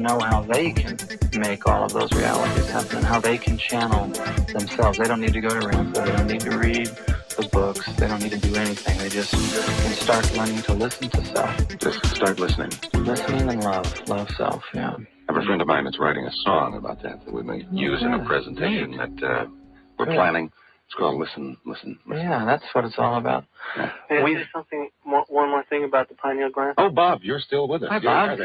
know how they can make all of those realities happen and how they can channel themselves. They don't need to go to Ramtha. They don't need to read the books. They don't need to do anything. They just can start learning to listen to self. Just start listening. Listening and love self, yeah. I have a friend of mine that's writing a song about that we may use in a presentation that we're planning. It's called Listen, Listen, Listen. Yeah, that's what it's all about. Yeah. May I say something, one more thing about the pineal gland? Oh, Bob, you're still with us. Hi, Bob.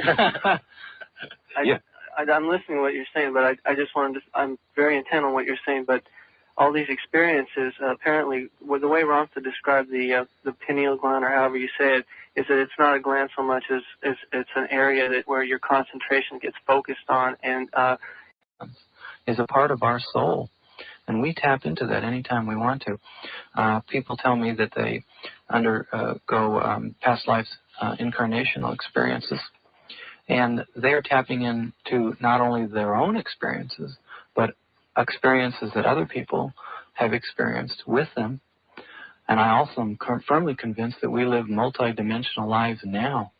I'm listening to what you're saying, but I just wanted to, I'm very intent on what you're saying, but all these experiences, apparently, the way Ramtha described the pineal gland, or however you say it, is that it's not a gland so much as it's an area where your concentration gets focused on and is a part of our soul. And we tap into that anytime we want to. People tell me that they undergo past lives incarnational experiences. And they're tapping into not only their own experiences, but experiences that other people have experienced with them. And I also am firmly convinced that we live multi-dimensional lives now.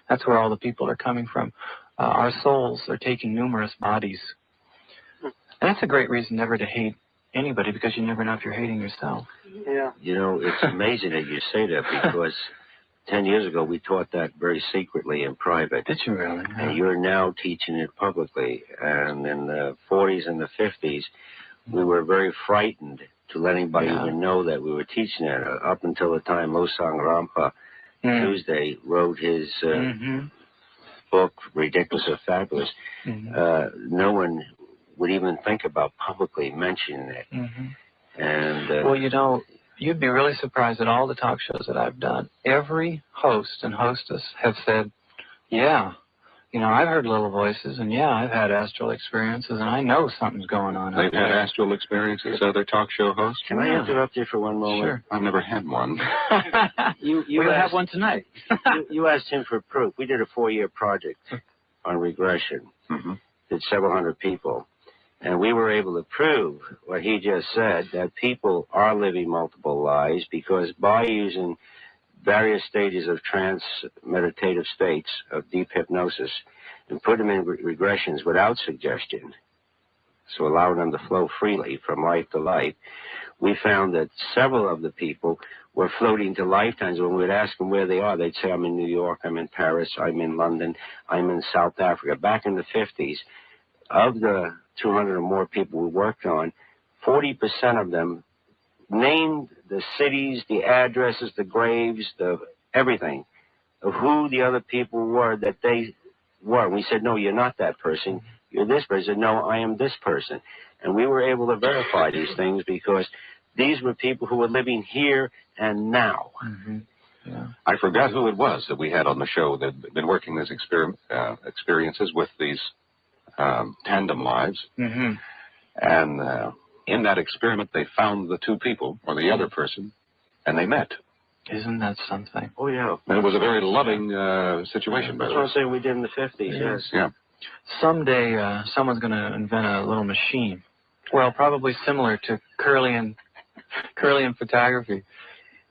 That's where all the people are coming from. Our souls are taking numerous bodies. And that's a great reason never to hate anybody, because you never know if you're hating yourself. Yeah. You know, it's amazing that you say that, because 10 years ago we taught that very secretly in private. Did you really? Yeah. And you're now teaching it publicly. And in the 40s and the 50s, we were very frightened to let anybody even know that we were teaching it, up until the time Losang Rampa Tuesday wrote his book, Ridiculous or Fabulous. No one would even think about publicly mentioning it. And well, you know, you'd be really surprised at all the talk shows that I've done. Every host and hostess have said, yeah, you know, I've heard little voices, and yeah, I've had astral experiences, and I know something's going on. They've had astral experiences, other talk show hosts? Can I interrupt you for one moment? Sure. I've never had one. We'll have one tonight. you asked him for proof. We did a 4-year project on regression. Did several hundred people. And we were able to prove what he just said, that people are living multiple lives, because by using various stages of trance meditative states of deep hypnosis and put them in regressions without suggestion, so allowing them to flow freely from life to life, we found that several of the people were floating to lifetimes. When we would ask them where they are, they'd say, I'm in New York, I'm in Paris, I'm in London, I'm in South Africa. Back in the 50s, of the 200 or more people we worked on, 40% of them named the cities, the addresses, the graves, the everything of who the other people were that they were. We said, no, you're not that person. You're this person. Said, no, I am this person. And we were able to verify these things because these were people who were living here and now. Yeah. I forgot who it was that we had on the show that had been working these experiences with these tandem lives. And in that experiment, they found the two people, or the other person, and they met. Isn't that something? Oh, yeah. And it was a very loving situation, by That's the what way. I'm saying we did in the 50s, yes. Yeah. Someday, someone's going to invent a little machine. Well, probably similar to Curlian photography.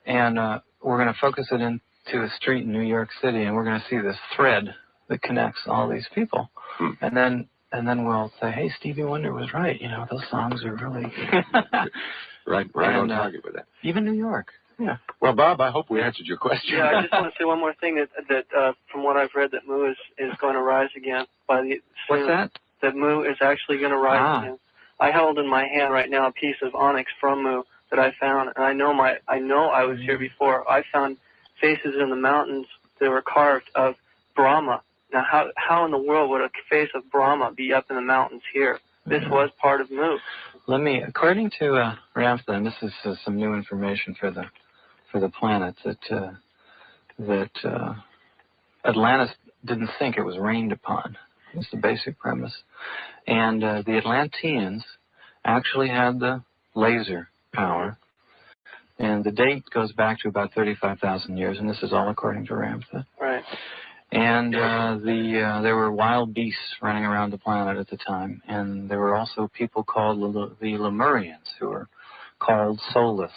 And we're going to focus it into a street in New York City, and we're going to see this thread that connects all these people. And then we'll say, hey, Stevie Wonder was right. You know, those songs are really... right on target with that. Even New York. Yeah. Well, Bob, I hope we answered your question. Yeah, I just want to say one more thing, that from what I've read, that Mu is going to rise again. What's that? That Mu is actually going to rise again. I held in my hand right now a piece of onyx from Mu that I found, and I know I was here before. I found faces in the mountains that were carved of Brahma. Now, how in the world would a face of Brahma be up in the mountains here? This was part of Mu. According to Ramtha, and this is some new information for the planet, that Atlantis didn't think it was rained upon. It's the basic premise. And the Atlanteans actually had the laser power. And the date goes back to about 35,000 years, and this is all according to Ramtha. Right. And there were wild beasts running around the planet at the time. And there were also people called the Lemurians, who were called soulless.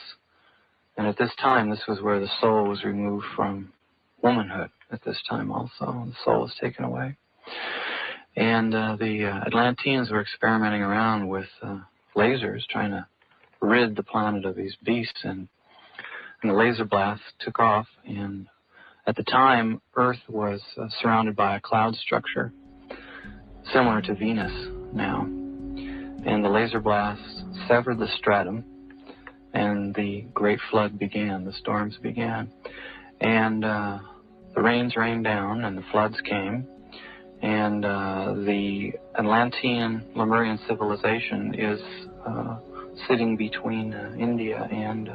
And at this time, this was where the soul was removed from womanhood. At this time also, the soul was taken away. And the Atlanteans were experimenting around with lasers, trying to rid the planet of these beasts, and the laser blast took off. And at the time, Earth was surrounded by a cloud structure, similar to Venus now. And the laser blast severed the stratum, and the Great Flood began, the storms began. And the rains rained down, and the floods came. And the Atlantean Lemurian civilization is sitting between India and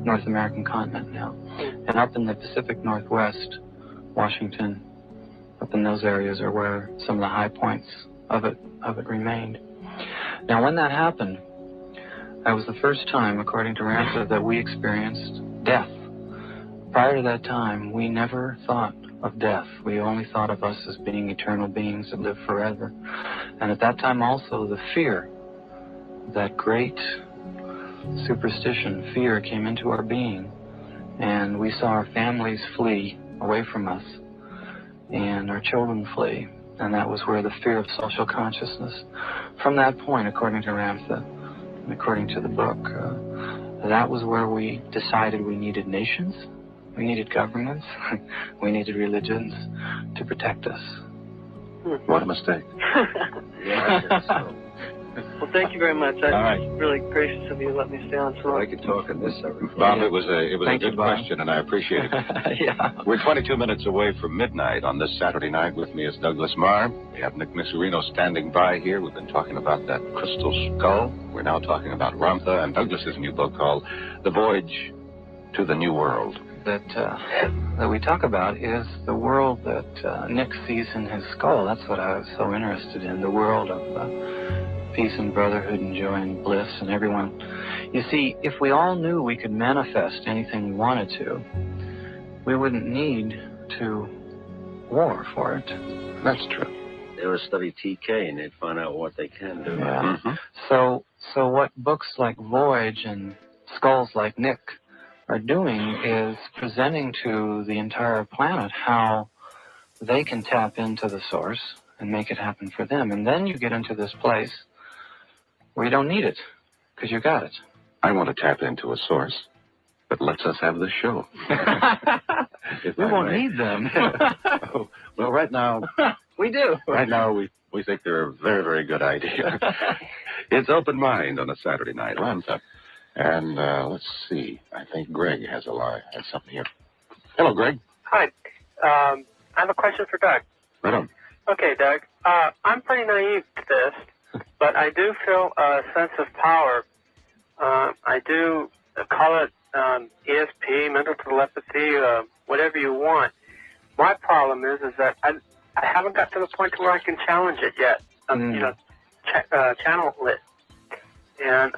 North American continent now. And up in the Pacific Northwest, Washington, up in those areas are where some of the high points of it remained. Now, when that happened, that was the first time, according to Ramtha, that we experienced death. Prior to that time, we never thought of death. We only thought of us as being eternal beings that live forever. And at that time also, the fear, that great superstition, fear, came into our being. And we saw our families flee away from us, and our children flee. And that was where the fear of social consciousness, from that point, according to Ramtha, and according to the book, that was where we decided we needed nations, we needed governments, we needed religions to protect us. What a mistake. Yeah, Well, thank you very much. All right. Really gracious of you to let me stay on so long. I could talk on this every Bob, it was a Thank you, good Bob. question, and I appreciate it. Yeah. We're 22 minutes away from midnight on this Saturday night. With me is Douglas Marr. We have Nick Misurino standing by here. We've been talking about that crystal skull. We're now talking about Ramtha and Douglas's new book called The Voyage to the New World. That we talk about is the world that Nick sees in his skull. That's what I was so interested in, the world of peace and brotherhood and joy and bliss and everyone. You see, if we all knew we could manifest anything we wanted to, we wouldn't need to war for it. That's true. They would study TK and they'd find out what they can do. Yeah. Mm-hmm. So what books like Voyage and skulls like Nick are doing is presenting to the entire planet how they can tap into the source and make it happen for them. And then you get into this place where you don't need it, because you got it. I want to tap into a source that lets us have this show. If We I won't may. need them. Oh, well, right now, We do. we think they're a very, very good idea. It's Open Mind on a Saturday night, Ramtha. And let's see. I think Greg has something here. Hello, Greg. Hi. I have a question for Doug. Right on. Okay, Doug. I'm pretty naive to this, but I do feel a sense of power. I do call it ESP, mental telepathy, whatever you want. My problem is that I haven't got to the point to where I can challenge it yet. Channel it. And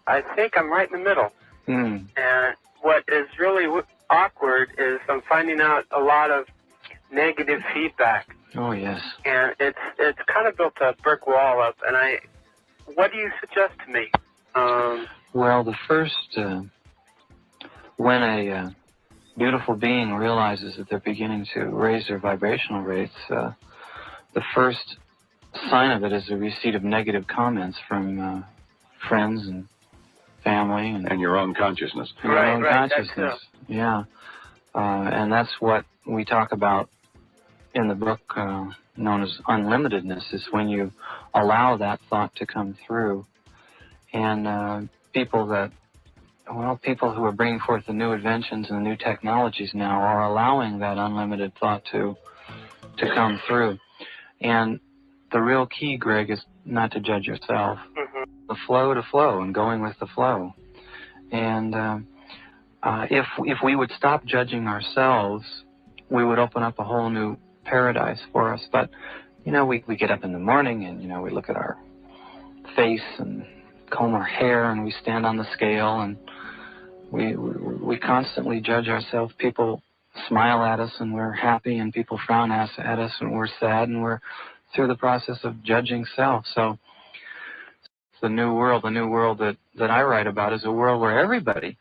I think I'm right in the middle. Mm. And what is really awkward is I'm finding out a lot of negative feedback. Oh, yes. And it's kind of built a brick wall up. And what do you suggest to me? Well, the first, when a beautiful being realizes that they're beginning to raise their vibrational rates, the first sign of it is the receipt of negative comments from friends and family And your own consciousness. your Right, own right, that's consciousness. Yeah. And that's what we talk about in the book known as unlimitedness, is when you allow that thought to come through. And people who are bringing forth the new inventions and the new technologies now are allowing that unlimited thought to come through. And the real key, Greg, is not to judge yourself. Mm-hmm. The flow to flow and going with the flow. And if we would stop judging ourselves, we would open up a whole new paradise for us. But, we get up in the morning and, we look at our face and comb our hair and we stand on the scale and we constantly judge ourselves. People smile at us and we're happy, and people frown at us and we're sad, and we're through the process of judging self. So the new world that I write about is a world where everybody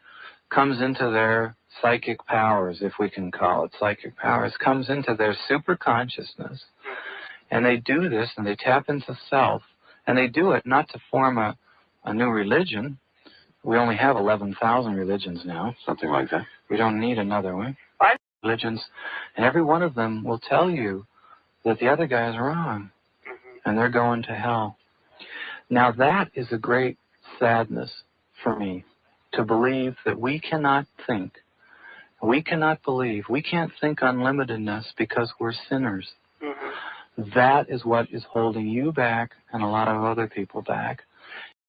comes into their psychic powers, if we can call it psychic powers, comes into their super consciousness And they do this, and they tap into self, and they do it not to form a new religion. We only have 11,000 religions now. Something like that. We don't need another one. Religions, and every one of them will tell you that the other guy is wrong, and they're going to hell. Now that is a great sadness for me, to believe that we cannot think, we cannot believe, we can't think unlimitedness because we're sinners. That is what is holding you back and a lot of other people back.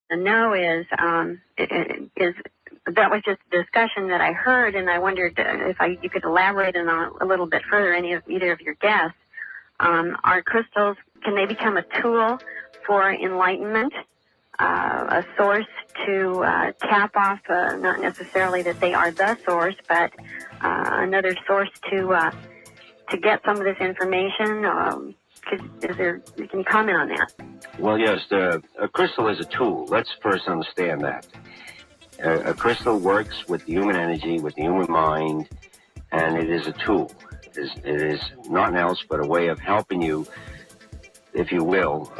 The no is that was just a discussion that I heard, and I wondered if you could elaborate on a little bit further, either of your guests. Are crystals, can they become a tool for enlightenment, a source to tap off, not necessarily that they are the source, but another source to get some of this information? Can you comment on that? Well, yes, a crystal is a tool. Let's first understand that. A crystal works with the human energy, with the human mind, and it is a tool. It is nothing else but a way of helping you, if you will,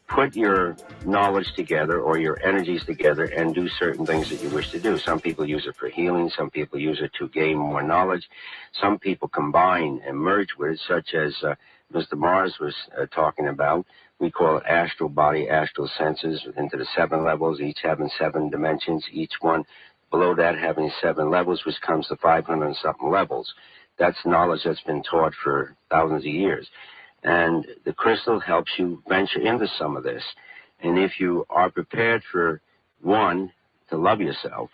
put your knowledge together or your energies together and do certain things that you wish to do. Some people use it for healing. Some people use it to gain more knowledge. Some people combine and merge with it, such as Mr. Mars was talking about. We call it astral body, astral senses, into the 7 levels, each having 7 dimensions, each one below that having 7 levels, which comes to 500 and something levels. That's knowledge that's been taught for thousands of years. And the crystal helps you venture into some of this. And if you are prepared for, one, to love yourself,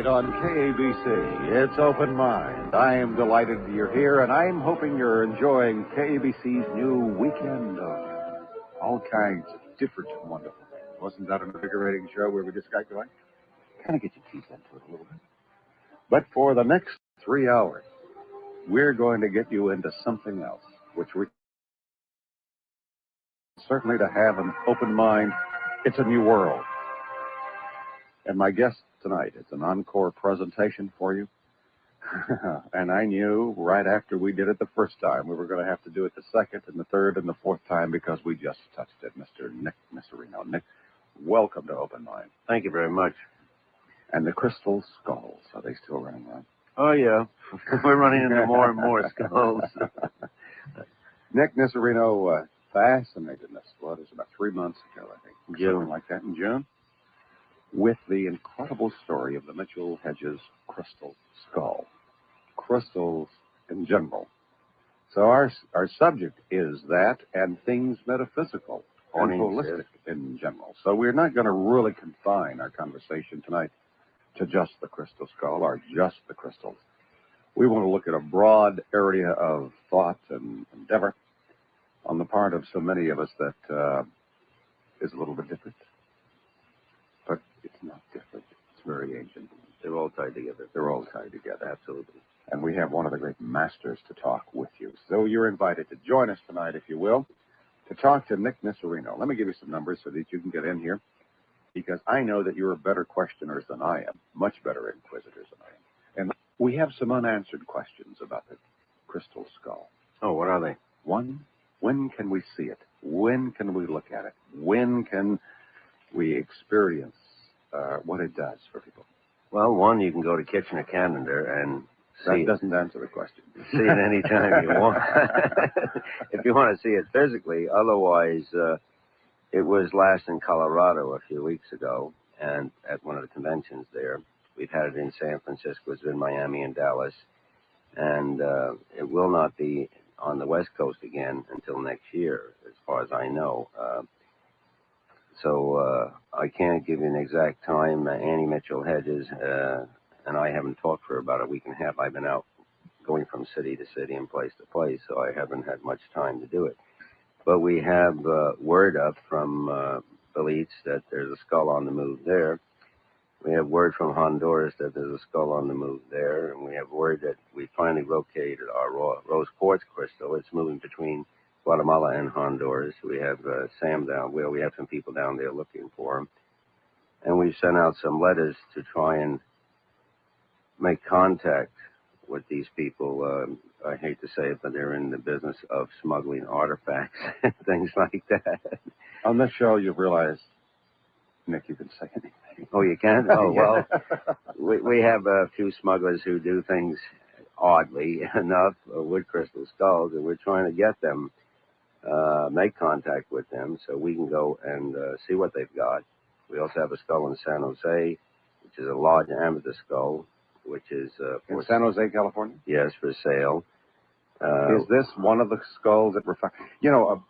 on KABC, it's Open Mind. I am delighted you're here, and I'm hoping you're enjoying KABC's new weekend of all kinds of different and wonderful things. Wasn't that an invigorating show where we just got going? Kind of get your teeth into it a little bit. But for the next 3 hours, we're going to get you into something else, which we certainly to have an open mind. It's a new world. And my guest tonight, it's an encore presentation for you. And I knew right after we did it the first time, we were going to have to do it the second and the third and the fourth time because we just touched it. Mr. Nick Nesserino. Nick, welcome to Open Mind. thank you very much. And the crystal skulls, are they still running around? Oh, yeah. We're running into more and more skulls. Nick Nesserino fascinated us, what is it, about 3 months ago, I think. June. Something like that, in June. With the incredible story of the Mitchell Hedges crystal skull. Crystals in general. So our subject is that and things metaphysical and holistic in general. So we're not going to really confine our conversation tonight to just the crystal skull or just the crystals. We want to look at a broad area of thought and endeavor on the part of so many of us that is a little bit different. But it's not different. It's very ancient. They're all tied together. They're all tied together. Absolutely. And we have one of the great masters to talk with you. So you're invited to join us tonight, if you will, to talk to Nick Nesserino. Let me give you some numbers so that you can get in here, because I know that you're better questioners than I am, much better inquisitors than I am. And we have some unanswered questions about the crystal skull. Oh, what are they? One, when can we see it? When can we look at it? When can we experience what it does for people? Well, one, you can go to Kitchener Canada and see That doesn't answer the question. See it anytime you want. If you want to see it physically. Otherwise, it was last in Colorado a few weeks ago, and at one of the conventions there. We've had it in San Francisco, it's in Miami and Dallas, and it will not be on the West Coast again until next year, as far as I know. So I can't give you an exact time. Annie Mitchell Hedges and I haven't talked for about a week and a half. I've been out going from city to city and place to place, so I haven't had much time to do it. But we have word up from Belize that there's a skull on the move there. We have word from Honduras that there's a skull on the move there. And we have word that we finally located our rose quartz crystal. It's moving between Guatemala and Honduras. We have Sam down. Well, we have some people down there looking for him. And we sent out some letters to try and make contact with these people. I hate to say it, but they're in the business of smuggling artifacts and things like that. On this show, you've realized, Nick, you can say anything. Oh, you can? Oh, well, we have a few smugglers who do things oddly enough with crystal skulls, and we're trying to get them, make contact with them so we can go and see what they've got. We also have a skull in San Jose, which is a large amethyst skull, which is... in San Jose, California? Yes, for sale. Is this one of the skulls that reflect... You know,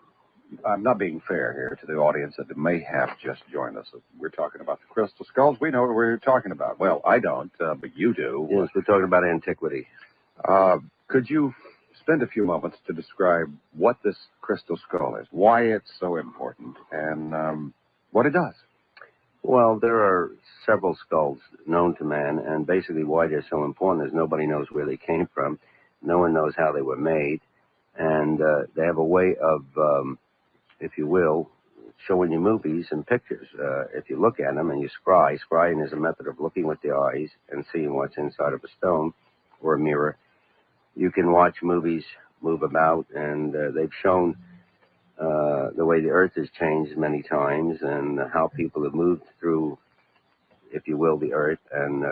I'm not being fair here to the audience that may have just joined us. We're talking about the crystal skulls. We know what we're talking about. Well, I don't, but you do. Yes, we're talking about antiquity. Could you spend a few moments to describe what this crystal skull is, why it's so important, and what it does? Well, there are several skulls known to man, and basically why they're so important is nobody knows where they came from. No one knows how they were made, and they have a way of, if you will, showing you movies and pictures. If you look at them and you scry, scrying is a method of looking with the eyes and seeing what's inside of a stone or a mirror. You can watch movies move about, and they've shown the way the earth has changed many times and how people have moved through, if you will, the earth, and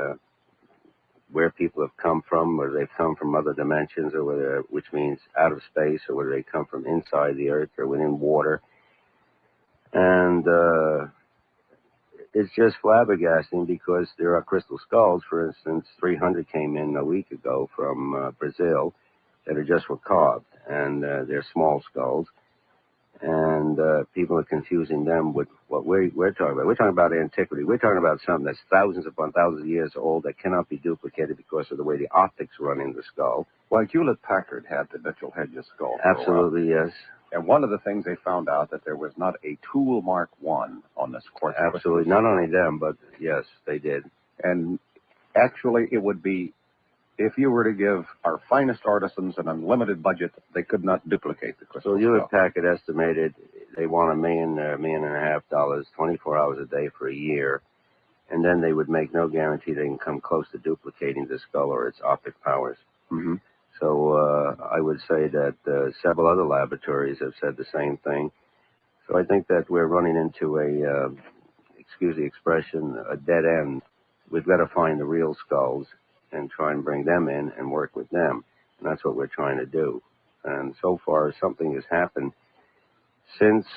where people have come from, whether they've come from other dimensions, or whether, which means out of space, or whether they come from inside the earth or within water. And it's just flabbergasting because there are crystal skulls. For instance, 300 came in a week ago from Brazil that just were carved, and they're small skulls. And people are confusing them with what we're talking about. We're talking about antiquity. We're talking about something that's thousands upon thousands of years old that cannot be duplicated because of the way the optics run in the skull. Well, Hewlett-Packard had the Mitchell Hedges skull. Absolutely, yes. And one of the things they found out that there was not a tool mark 1 on this quartz. Absolutely. Not only them, but yes, they did. And actually, it would be, if you were to give our finest artisans an unlimited budget, they could not duplicate the crystal skull. So Hewlett-Packard estimated they want $1 million and a half, 24 hours a day for a year, and then they would make no guarantee they can come close to duplicating the skull or its optic powers. Mm-hmm. So I would say that several other laboratories have said the same thing. So I think that we're running into a, excuse the expression, a dead end. We've got to find the real skulls and try and bring them in and work with them. And that's what we're trying to do. And so far, something has happened. Since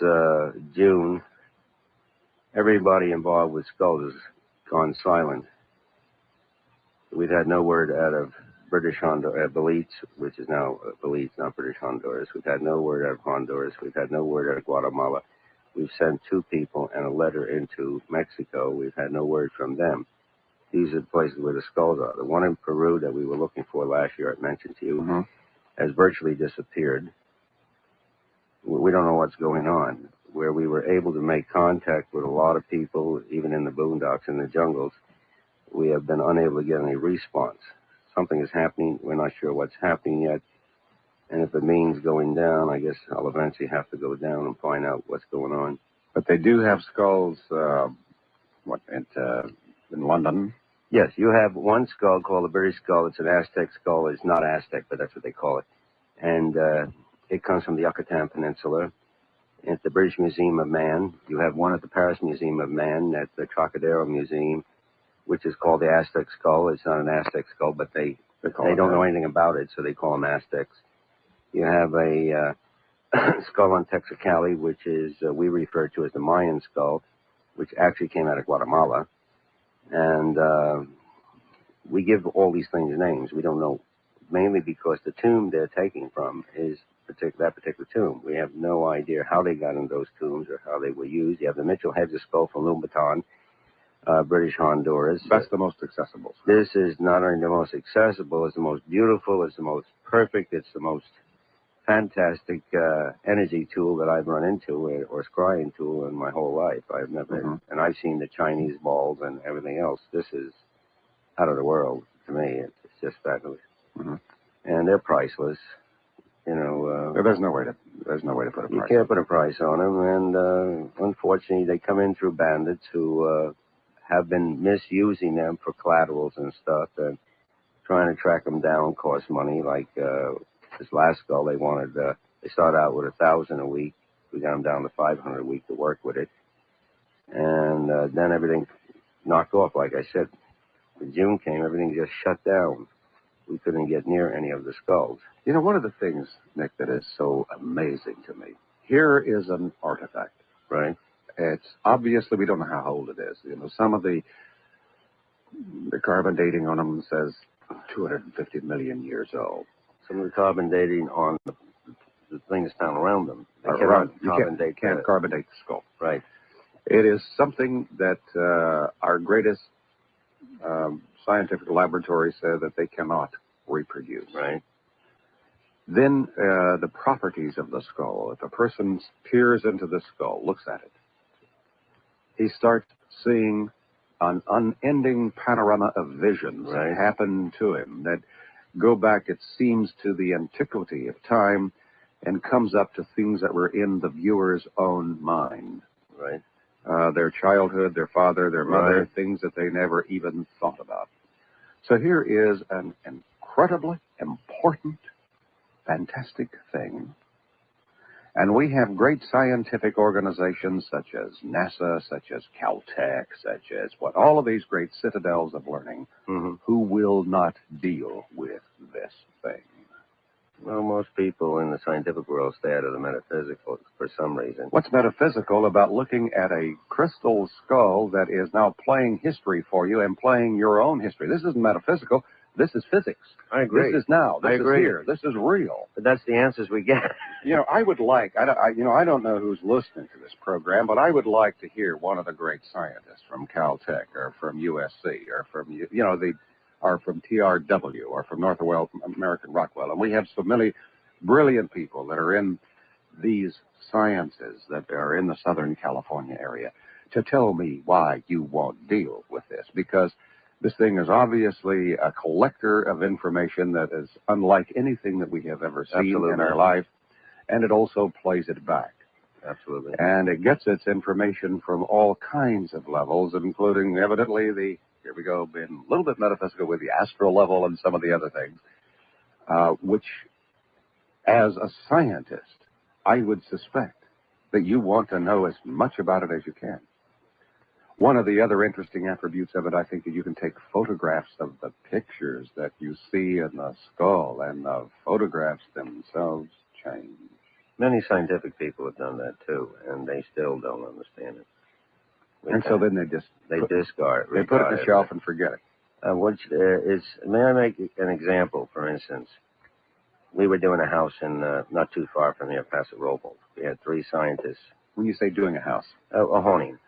June, everybody involved with skulls has gone silent. We've had no word out of British Honduras, Belize, which is now Belize, not British Honduras. We've had no word out of Honduras. We've had no word out of Guatemala. We've sent 2 people and a letter into Mexico. We've had no word from them. These are the places where the skulls are. The one in Peru that we were looking for last year, I mentioned to you, has virtually disappeared. We don't know what's going on. Where we were able to make contact with a lot of people, even in the boondocks, in the jungles, we have been unable to get any response. Something is happening. We're not sure what's happening yet. And if it means going down, I guess I'll eventually have to go down and find out what's going on. But they do have skulls, in London? Yes, you have one skull called the British skull. It's an Aztec skull. It's not Aztec, but that's what they call it. And it comes from the Yucatan Peninsula. It's the British Museum of Man. You have one at the Paris Museum of Man, at the Trocadero Museum, which is called the Aztec skull. It's not an Aztec skull, but they don't know anything about it, so they call them Aztecs. You have a skull on Texarkana, which is we refer to as the Mayan skull, which actually came out of Guatemala. And we give all these things names. We don't know, mainly because the tomb they're taking from is that particular tomb. We have no idea how they got in those tombs or how they were used. You have the Mitchell Hedges skull from Lumbatan, British Honduras. That's the most accessible. This is not only the most accessible, it's the most beautiful, it's the most perfect, it's the most fantastic energy tool that I've run into, or scrying tool, in my whole life. I've never, and I've seen the Chinese balls and everything else. This is out of the world to me. It's just fabulous, and they're priceless. You know, there's no way to put a price. You can't put a price on them, and unfortunately, they come in through bandits who have been misusing them for collaterals and stuff, and trying to track them down costs money. Like this last skull, they started out with 1,000 a week. We got them down to 500 a week to work with it, and then everything knocked off. Like I said, when June came, everything just shut down. We couldn't get near any of the skulls. You know, one of the things, Nick, that is so amazing to me, here is an artifact. Right. It's obviously, we don't know how old it is. You know, some of the carbon dating on them says 250 million years old. Some of the carbon dating on the things found around them. You can't carbon date the skull. Right. It is something that our greatest scientific laboratories say that they cannot reproduce. Right. Then the properties of the skull. If a person peers into the skull, looks at it, he starts seeing an unending panorama of visions that happen to him that go back, it seems, to the antiquity of time and comes up to things that were in the viewer's own mind. Right. Their childhood, their father, their mother, things that they never even thought about. So here is an incredibly important, fantastic thing. And we have great scientific organizations such as NASA, such as Caltech, such as all of these great citadels of learning who will not deal with this thing. Well, most people in the scientific world stay out of the metaphysical for some reason. What's metaphysical about looking at a crystal skull that is now playing history for you and playing your own history? This isn't metaphysical. This is physics. I agree. This is now. This I agree. is here. This is real. But that's the answers we get. You know, I would like, I don't know who's listening to this program, but I would like to hear one of the great scientists from Caltech or from USC or from, or from TRW or from North American Rockwell. And we have so many brilliant people that are in these sciences that are in the Southern California area to tell me why you won't deal with this. Because this thing is obviously a collector of information that is unlike anything that we have ever seen in our life. And it also plays it back. Absolutely. And it gets its information from all kinds of levels, including evidently here we go, being a little bit metaphysical with the astral level and some of the other things, which, as a scientist, I would suspect that you want to know as much about it as you can. One of the other interesting attributes of it, I think, that you can take photographs of the pictures that you see in the skull, and the photographs themselves change. Many scientific people have done that, too, and they still don't understand it. And so then they discard it. They put it on the shelf and forget it. May I make an example, for instance? We were doing a house in not too far from here, Paso Robles. We had 3 scientists. When you say doing a house? A haunting.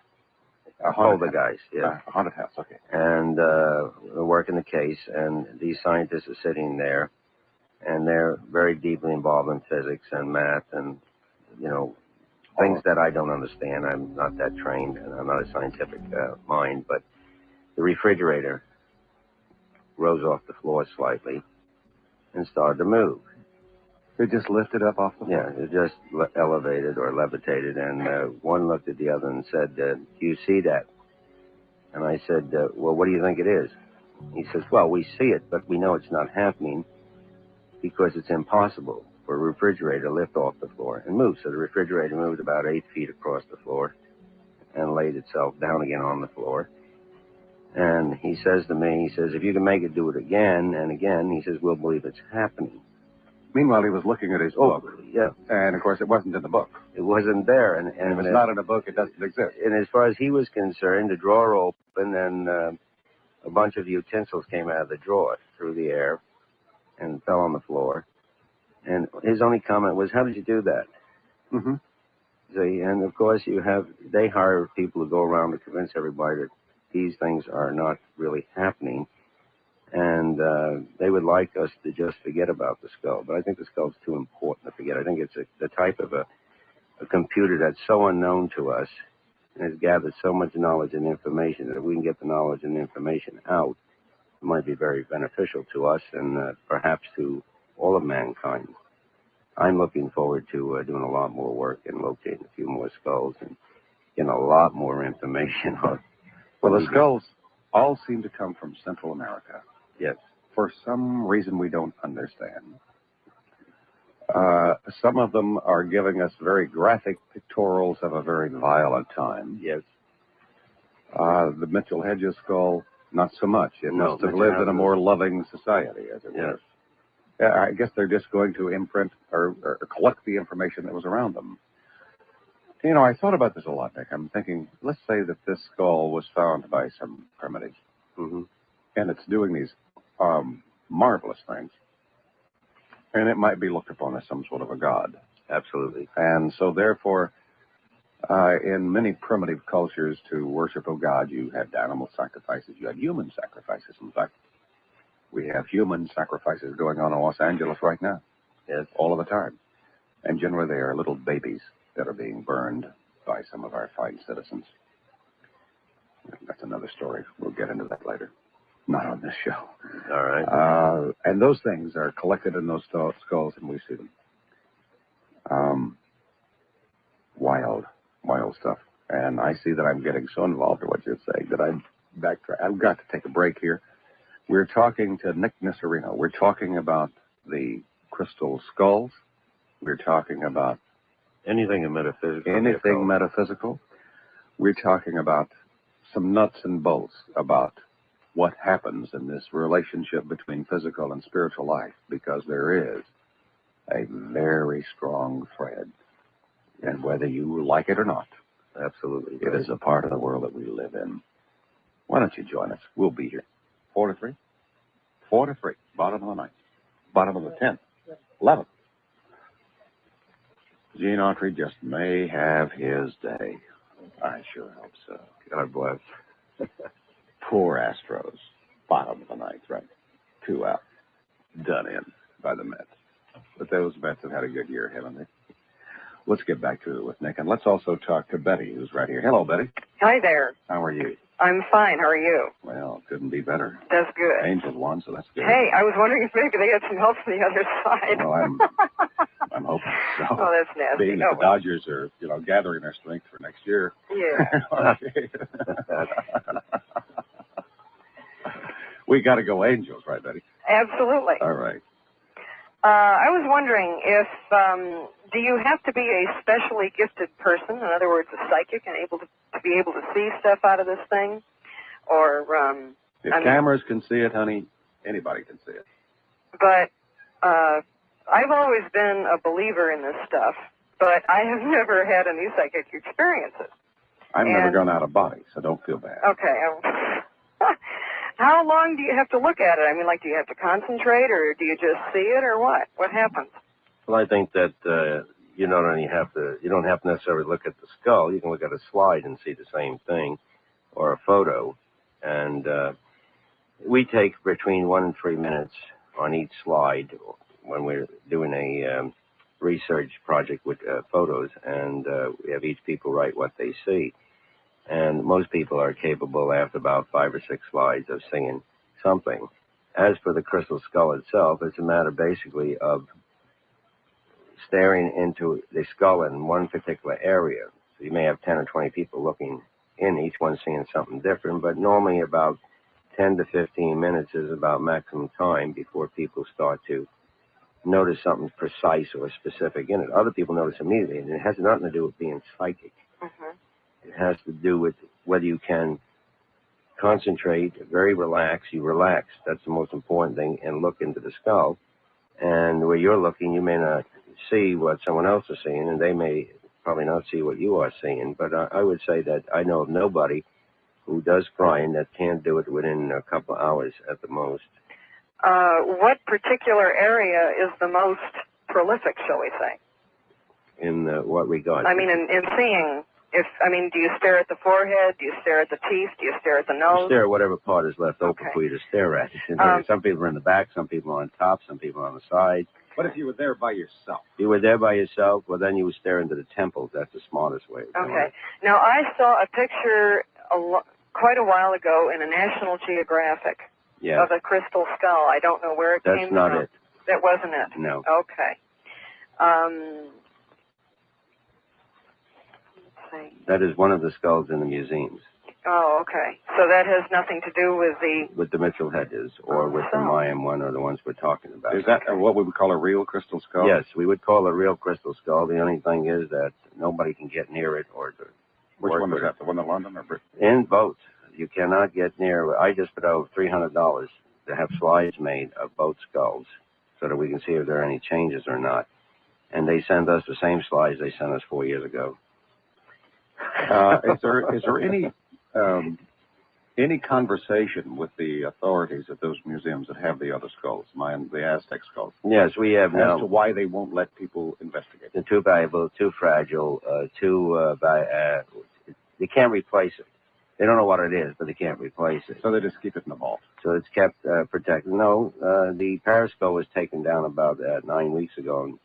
A haunted guys, yeah. A haunted house, okay. And we're working the case, and these scientists are sitting there, and they're very deeply involved in physics and math and, things that I don't understand. I'm not that trained, and I'm not a scientific mind, but the refrigerator rose off the floor slightly and started to move. It just lifted up off the floor? Yeah, it just elevated or levitated, and one looked at the other and said, do you see that? And I said, well, what do you think it is? He says, well, we see it, but we know it's not happening because it's impossible for a refrigerator to lift off the floor and move. So the refrigerator moved about 8 feet across the floor and laid itself down again on the floor. And he says to me, if you can make it do it again and again, he says, we'll believe it's happening. Meanwhile, he was looking at his book. Yeah. And, of course, it wasn't in the book. It wasn't there. And if it's not in a book, it doesn't exist. And as far as he was concerned, the drawer opened, and a bunch of utensils came out of the drawer through the air and fell on the floor. And his only comment was, how did you do that? Mm-hmm. See, and, of course, they hire people to go around to convince everybody that these things are not really happening. And they would like us to just forget about the skull. But I think the skull's too important to forget. I think it's the type of a computer that's so unknown to us and has gathered so much knowledge and information that if we can get the knowledge and information out, it might be very beneficial to us and perhaps to all of mankind. I'm looking forward to doing a lot more work and locating a few more skulls and getting a lot more information on Well, the skulls all seem to come from Central America. Yes. For some reason we don't understand. Some of them are giving us very graphic pictorials of a very violent time. Yes. The Mitchell Hedges skull, not so much. It must have lived in a more loving society, as it were. I guess they're just going to imprint or collect the information that was around them. You know, I thought about this a lot, Nick. I'm thinking, let's say that this skull was found by some primitives, and it's doing these marvelous things. And it might be looked upon as some sort of a god. Absolutely. And so, therefore, in many primitive cultures, to worship a god, you had animal sacrifices, you had human sacrifices. In fact, we have human sacrifices going on in Los Angeles right now. Yes. All of the time. And generally, they are little babies that are being burned by some of our fine citizens. That's another story. We'll get into that later. Not on this show. All right. And those things are collected in those skulls, and we see them. Wild stuff. And I see that I'm getting so involved in what you're saying that I'm backtrack. I've got to take a break here. We're talking to Nick Nisserino. We're talking about the crystal skulls. We're talking about anything metaphysical. Anything metaphysical. We're talking about some nuts and bolts about what happens in this relationship between physical and spiritual life, because there is a very strong thread. And whether you like it or not, absolutely, it is a part of the world that we live in. Why don't you join us? We'll be here. 4 to 3. 4 to 3. Bottom of the ninth. Bottom of the 10th. 11th. Gene Autry just may have his day. I sure hope so. God bless. Poor Astros. Bottom of the ninth, right? 2 out. Done in by the Mets. But those Mets have had a good year, haven't they? Let's get back to it with Nick. And let's also talk to Betty, who's right here. Hello, Betty. Hi there. How are you? I'm fine. How are you? Well, couldn't be better. That's good. Angel won, so that's good. Hey, I was wondering if maybe they had some help from the other side. Well, I'm hoping so. Oh, that's nasty. Being that the Dodgers are, gathering their strength for next year. Yeah. We got to go Angels, right, Betty? Absolutely. All right. I was wondering if, do you have to be a specially gifted person, in other words, a psychic, and able to be able to see stuff out of this thing? Or, if cameras can see it, honey, anybody can see it. But I've always been a believer in this stuff, but I have never had any psychic experiences. I've never gone out of body, so don't feel bad. Okay. How long do you have to look at it? I mean, do you have to concentrate, or do you just see it, or what? What happens? Well, I think that you don't have to necessarily look at the skull. You can look at a slide and see the same thing, or a photo. And we take between 1 and 3 minutes on each slide when we're doing a research project with photos, and we have each people write what they see. And most people are capable, after about 5 or 6 slides, of seeing something. As for the crystal skull itself, it's a matter basically of staring into the skull in one particular area. So you may have 10 or 20 people looking in, each one seeing something different, but normally about 10 to 15 minutes is about maximum time before people start to notice something precise or specific in it. Other people notice immediately, and it has nothing to do with being psychic. Mm-hmm. It has to do with whether you can concentrate, very relaxed. You relax. That's the most important thing, and look into the skull. And where you're looking, you may not see what someone else is seeing, and they may probably not see what you are seeing. But I would say that I know of nobody who does prying that can't do it within a couple of hours at the most. What particular area is the most prolific, shall we say? In what regard? I mean, in seeing. Do you stare at the forehead? Do you stare at the teeth? Do you stare at the nose? You stare at whatever part is left open for you to stare at. Some people are in the back, some people are on top, some people are on the side. What if you were there by yourself? If you were there by yourself, well, then you would stare into the temples. That's the smartest way of doing it. Now, I saw a picture quite a while ago in a National Geographic of a crystal skull. I don't know where it came from. That's not it. That wasn't it? No. Okay. That is one of the skulls in the museums. Oh, okay. So that has nothing to do with the... With the Mitchell Hedges or with the Mayan one or the ones we're talking about. Is that what we would call a real crystal skull? Yes, we would call it a real crystal skull. The only thing is that nobody can get near it or... Which one was that? The one in London or Britain? In both. You cannot get near... I just put over $300 to have slides made of both skulls so that we can see if there are any changes or not. And they send us the same slides they sent us 4 years ago. Is there any conversation with the authorities at those museums that have the other skulls, the Aztec skulls? Yes, we have now. As to why they won't let people investigate? They're too valuable, too fragile, they can't replace it. They don't know what it is, but they can't replace it. So they just keep it in the vault? So it's kept protected. No, the Paris skull was taken down about 9 weeks ago and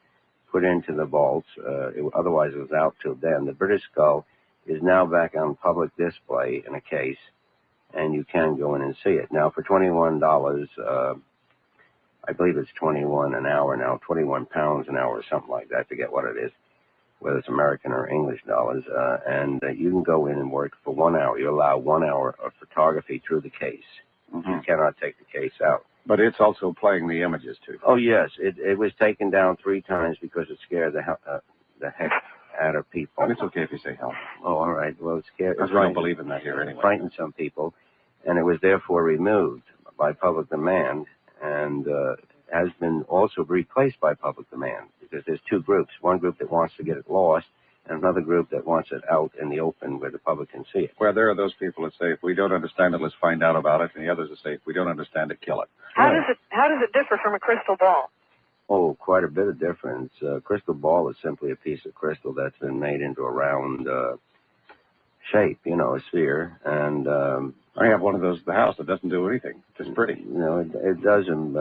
put into the vaults. Otherwise, it was out till then. The British skull is now back on public display in a case, and you can go in and see it. Now, for $21, I believe it's 21 an hour now, 21 pounds an hour or something like that. I forget what it is, whether it's American or English dollars. And you can go in and work for 1 hour. You're allowed 1 hour of photography through the case. Mm-hmm. You cannot take the case out. But it's also playing the images, too. Oh, yes. It was taken down 3 times because it scared the heck out of people. It's okay if you say hell. Oh, all right. Well, it scared... I don't believe in that here anyway. It frightened some people, and it was therefore removed by public demand and has been also replaced by public demand because there's 2 groups. One group that wants to get it lost and another group that wants it out in the open where the public can see it. Well, there are those people that say, if we don't understand it, let's find out about it, and the others that say, if we don't understand it, kill it. How does it differ from a crystal ball? Oh, quite a bit of difference. Crystal ball is simply a piece of crystal that's been made into a round shape, a sphere. And I have one of those at the house that doesn't do anything. It's pretty. It doesn't.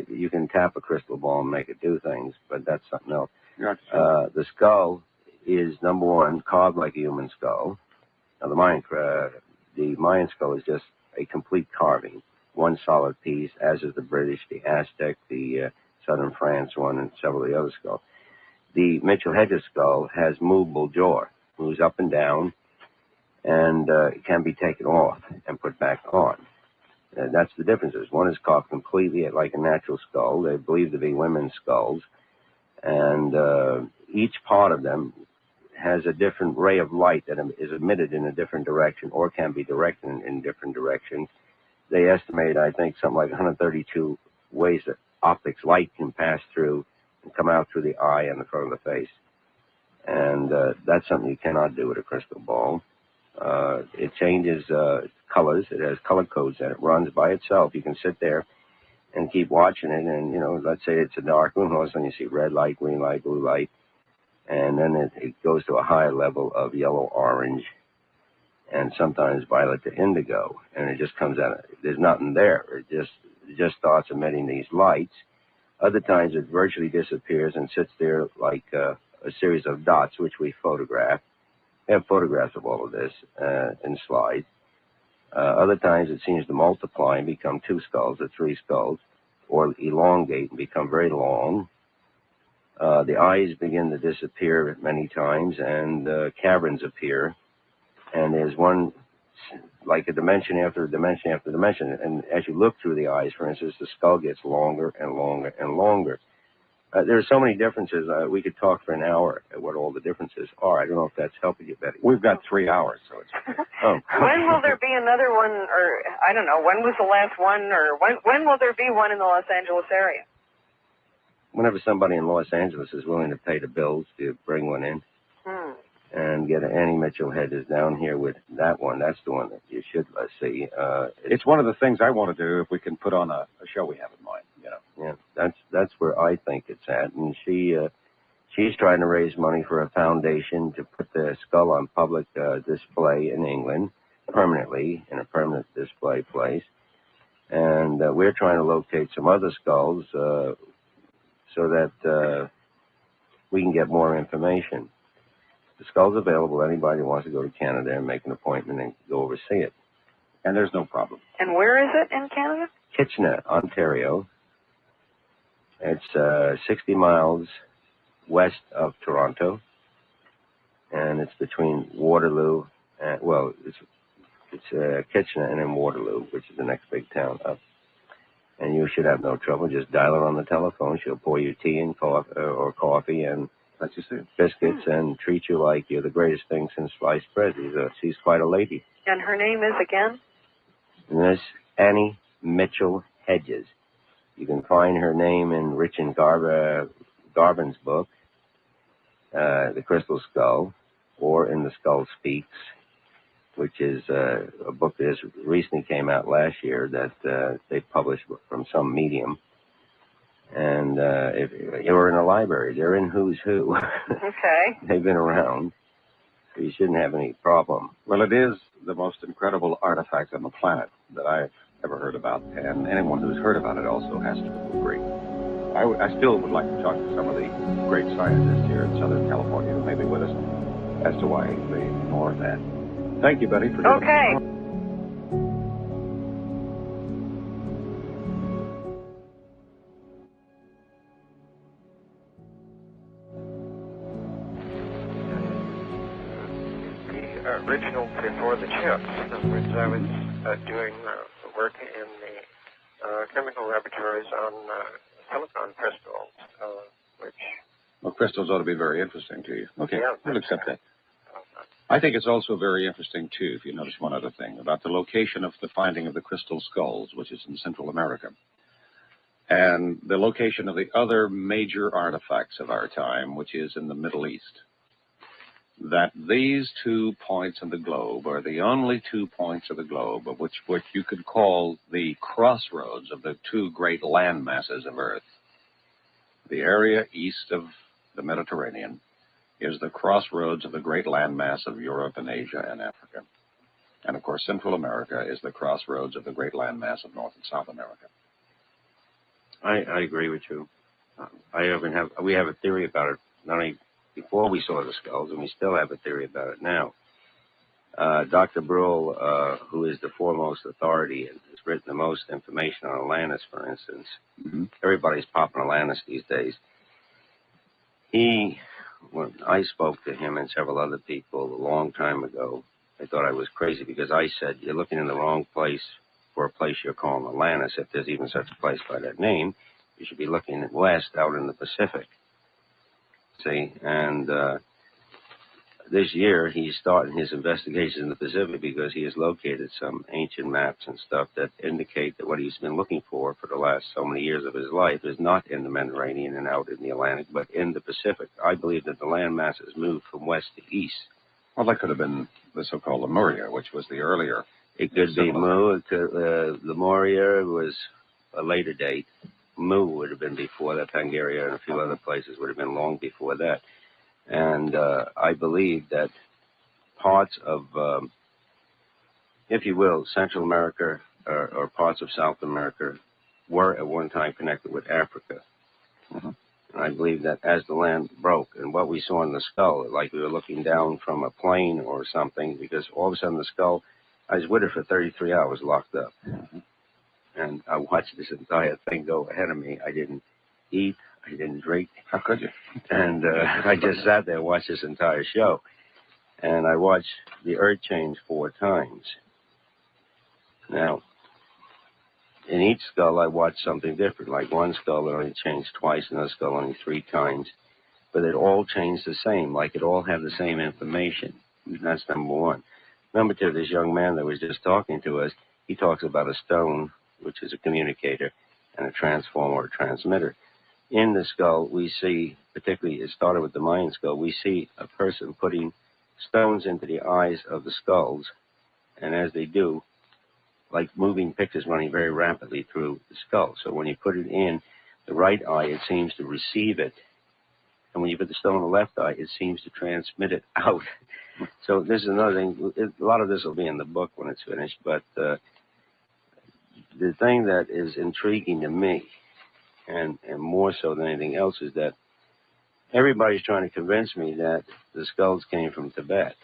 You can tap a crystal ball and make it do things, but that's something else. The skull is, number one, carved like a human skull. Now, the Mayan skull is just a complete carving, one solid piece, as is the British, the Aztec, the Southern France one, and several of the other skulls. The Mitchell Hedges skull has movable jaw, moves up and down, and it can be taken off and put back on. That's the differences. One is carved completely like a natural skull. They're believed to be women's skulls, and each part of them has a different ray of light that is emitted in a different direction or can be directed in different directions. They estimate, I think, something like 132 ways that optics light can pass through and come out through the eye and the front of the face. And that's something you cannot do with a crystal ball. It changes colors. It has color codes and it runs by itself. You can sit there and keep watching it. And, let's say it's a dark room. All of a sudden you see red light, green light, blue light. And then it goes to a higher level of yellow-orange and sometimes violet to indigo. And it just comes out. There's nothing there. It just starts emitting these lights. Other times it virtually disappears and sits there like a series of dots, which we photograph. We have photographs of all of this in slides. Other times it seems to multiply and become 2 skulls or 3 skulls, or elongate and become very long. The eyes begin to disappear many times, and caverns appear. And there's one, like a dimension after dimension after dimension. And as you look through the eyes, for instance, the skull gets longer and longer and longer. There are so many differences. We could talk for an hour at what all the differences are. I don't know if that's helping you, Betty. We've got 3 hours, so it's okay. Oh. When will there be another one, or I don't know, when was the last one, or when will there be one in the Los Angeles area? Whenever somebody in Los Angeles is willing to pay the bills to bring one in and get Annie Mitchell Hedges down here with that one, that's the one that you should see. It's one of the things I want to do if we can put on a show we have in mind. Yeah, that's where I think it's at. And she's trying to raise money for a foundation to put the skull on public display in England permanently, in a permanent display place. And we're trying to locate some other skulls so that we can get more information. The skull's available. Anybody who wants to go to Canada and make an appointment and go oversee it. And there's no problem. And where is it in Canada? Kitchener, Ontario. It's 60 miles west of Toronto. And it's between Waterloo and, It's Kitchener and then Waterloo, which is the next big town up. And you should have no trouble. Just dial her on the telephone. She'll pour you tea and coffee and biscuits and treat you like you're the greatest thing since sliced bread. She's quite a lady. And her name is again? Miss Annie Mitchell Hedges. You can find her name in Richard Garvin's book, The Crystal Skull, or in The Skull Speaks, which is a book that recently came out last year that they published from some medium. And if you're in a library, they're in Who's Who. Okay. They've been around, so you shouldn't have any problem. Well, it is the most incredible artifact on the planet that I've ever heard about, and anyone who's heard about it also has to agree. I still would like to talk to some of the great scientists here in Southern California who may be with us as to why they ignore that. Thank you, Betty, for giving Okay. us the original before the chips. In other words, I was doing work in the chemical laboratories on silicon crystals, which... Well, crystals ought to be very interesting to you. Okay, Yeah, we'll accept that. I think it's also very interesting, too, if you notice one other thing, about the location of the finding of the crystal skulls, which is in Central America, and the location of the other major artifacts of our time, which is in the Middle East. That these 2 points of the globe are the only 2 points of the globe of which you could call the crossroads of the 2 great land masses of Earth. The area east of the Mediterranean is the crossroads of the great landmass of Europe and Asia and Africa. And, of course, Central America is the crossroads of the great landmass of North and South America. I agree with you. We have a theory about it, not only before we saw the skulls, and we still have a theory about it now. Dr. Bruhl, who is the foremost authority and has written the most information on Atlantis, for instance. Mm-hmm. Everybody's popping Atlantis these days. When I spoke to him and several other people a long time ago, they thought I was crazy because I said, you're looking in the wrong place for a place you're calling Atlantis. If there's even such a place by that name, you should be looking west out in the Pacific. See, and this year he's starting his investigations in the Pacific because he has located some ancient maps and stuff that indicate that what he's been looking for the last so many years of his life is not in the Mediterranean and out in the Atlantic, but in the Pacific. I believe that the land masses moved from west to east. Well, that could have been the so-called Lemuria, which was the earlier. It could be Mu. Lemuria was a later date. Mu would have been before that. Pangaea and a few other places would have been long before that. And I believe that parts of, if you will, Central America or parts of South America were at one time connected with Africa. Mm-hmm. And I believe that as the land broke, and what we saw in the skull, like we were looking down from a plane or something, because all of a sudden the skull, I was with it for 33 hours locked up. Mm-hmm. And I watched this entire thing go ahead of me. I didn't eat. I didn't drink. How could you? And I just sat there and watched this entire show. And I watched the Earth change 4 times. Now, in each skull, I watched something different. Like one skull only changed twice, another skull only 3 times. But it all changed the same, like it all had the same information. That's number 1. Number 2, this young man that was just talking to us, he talks about a stone, which is a communicator, and a transformer or transmitter. In the skull, we see, particularly it started with the Mayan skull, we see a person putting stones into the eyes of the skulls, and as they do, like moving pictures running very rapidly through the skull. So when you put it in the right eye, it seems to receive it, and when you put the stone in the left eye, it seems to transmit it out. So this is another thing. A lot of this will be in the book when it's finished, but the thing that is intriguing to me, and more so than anything else, is that everybody's trying to convince me that the skulls came from Tibet.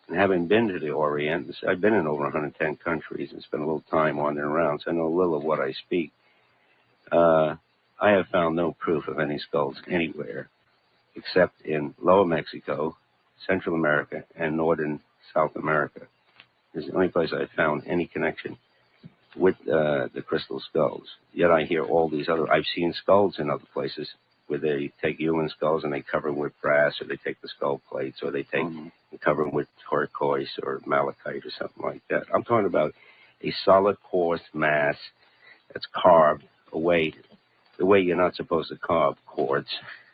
And having been to the Orient, I've been in over 110 countries and spent a little time wandering around, so I know a little of what I speak. I have found no proof of any skulls anywhere except in Lower Mexico, Central America, and Northern South America. is the only place I found any connection with the crystal skulls. Yet I hear all these other, I've seen skulls in other places where they take human skulls and they cover them with brass, or they take the skull plates, or they take and cover them with turquoise or malachite or something like that. I'm talking about a solid coarse mass that's carved away the way you're not supposed to carve quartz.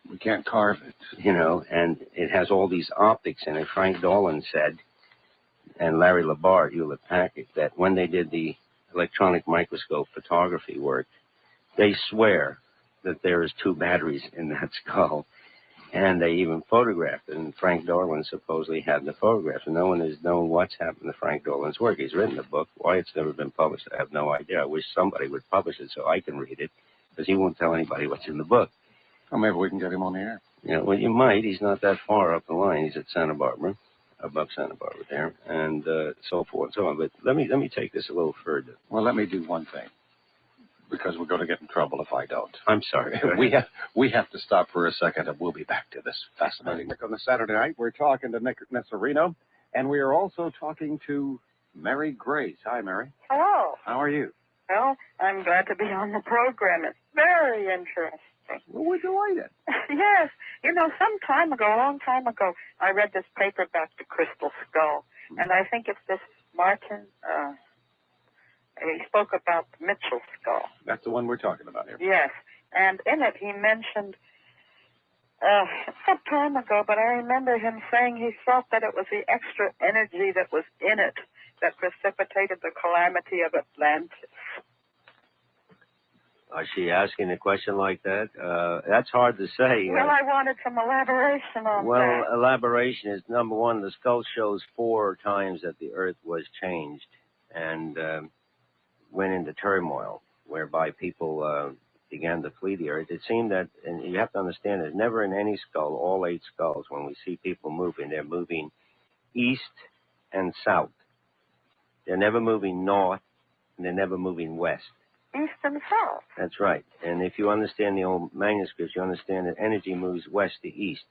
We can't carve it. You know, and it has all these optics in it. Frank Dolan said, and Larry Labarre, Hewlett Packard, that when they did the electronic microscope photography work, they swear that there is 2 batteries in that skull, and they even photographed it, and Frank Dolan supposedly had the photographs, and no one has known what's happened to Frank Dolan's work. He's written a book. Why it's never been published, I have no idea. I wish somebody would publish it so I can read it, because he won't tell anybody what's in the book. Well, maybe we can get him on the air. Yeah, well, you might. He's not that far up the line. He's at Santa Barbara, above Santa Barbara there, and so forth and so on. But let me take this a little further. Well, let me do one thing, because we're going to get in trouble if I don't. I'm sorry. We have to stop for a second, and we'll be back to this fascinating. Nick, on the Saturday night, we're talking to Nick Nesserino, and we are also talking to Mary Grace. Hi, Mary. Hello. How are you? Well, I'm glad to be on the program. It's very interesting. Well, we're delighted. Yes. You know, some time ago, a long time ago, I read this paperback, The Crystal Skull, and I think it's this Martin, he spoke about the Mitchell skull. That's the one we're talking about here. Yes. And in it, he mentioned, some time ago, but I remember him saying he thought that it was the extra energy that was in it that precipitated the calamity of Atlantis. Is she asking a question like that? That's hard to say. Well, I wanted some elaboration on that. Well, elaboration is, number one, the skull shows 4 times that the Earth was changed and went into turmoil, whereby people began to flee the Earth. It seemed that, and you have to understand, there's never in any skull, all 8 skulls, when we see people moving, they're moving east and south. They're never moving north, and they're never moving west. East and south. That's right. And if you understand the old manuscripts, you understand that energy moves west to east,